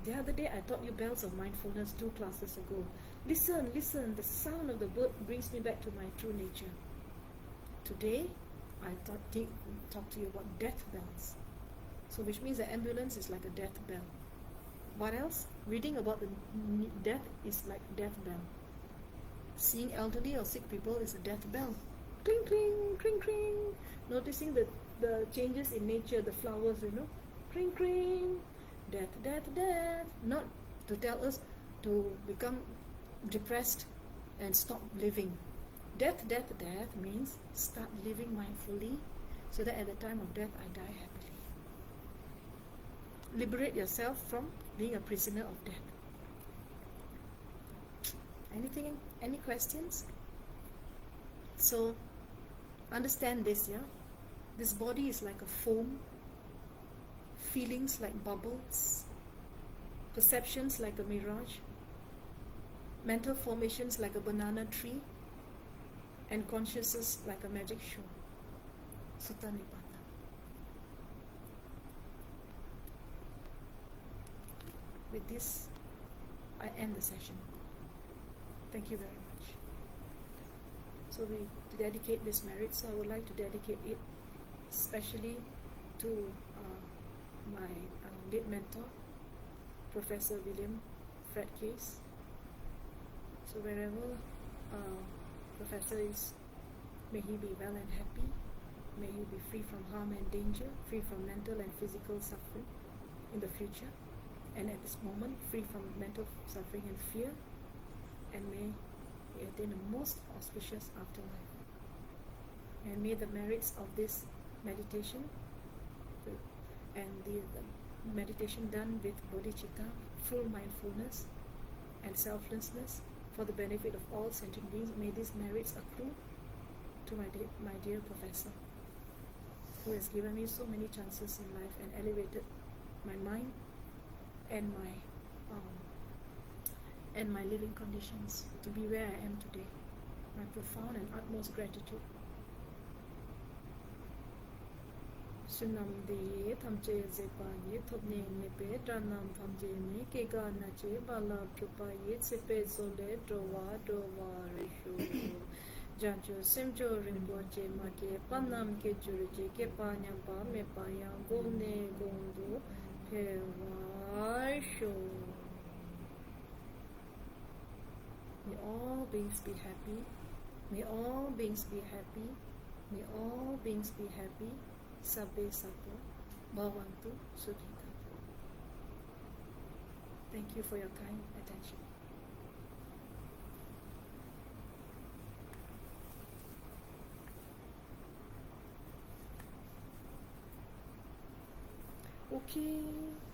The other day I taught you bells of mindfulness 2 classes ago. Listen, the sound of the bird brings me back to my true nature. Today, I talk to you about death bells. So which means the ambulance is like a death bell. What else? Reading about the death is like death bell. Seeing elderly or sick people is a death bell. Cling, cling, cling, cling. Noticing the changes in nature, the flowers, Cling, cling. Death, death, death. Not to tell us to become depressed and stop living. Death, death, death means start living mindfully so that at the time of death I die happily. Liberate yourself from being a prisoner of death. Any questions? So understand this, yeah? This body is like a foam, feelings like bubbles, perceptions like a mirage, mental formations like a banana tree, and consciousness like a magic show. Sutta Nipata. With this, I end the session. Thank you very much. So to dedicate this merit, so I would like to dedicate it especially to my late mentor, Professor William Fred Case. So wherever Professor is, may he be well and happy. May he be free from harm and danger, free from mental and physical suffering in the future, and at this moment, free from mental suffering and fear, and may he attain a most auspicious afterlife. And may the merits of this meditation and the meditation done with bodhicitta, full mindfulness and selflessness for the benefit of all sentient beings, may these merits accrue to my dear Professor, who has given me so many chances in life and elevated my mind and my living conditions to be where I am today. My profound and utmost gratitude. Sunam de Tamche Zepa Ye Tobne Nepe Dranam Tamje Ne Kega Nache Bala Pupa Ye Sepe Zole Drowa Rishu Janjo Semjo Rinpoche Make Panam Ke Jurije Ke Panyamba Me Paya Gone Gondo Pewa. May all beings be happy. May all beings be happy. May all beings be happy. Sabbe Sabbo Bhavantu Sukhita. Thank you for your kind attention. Okay.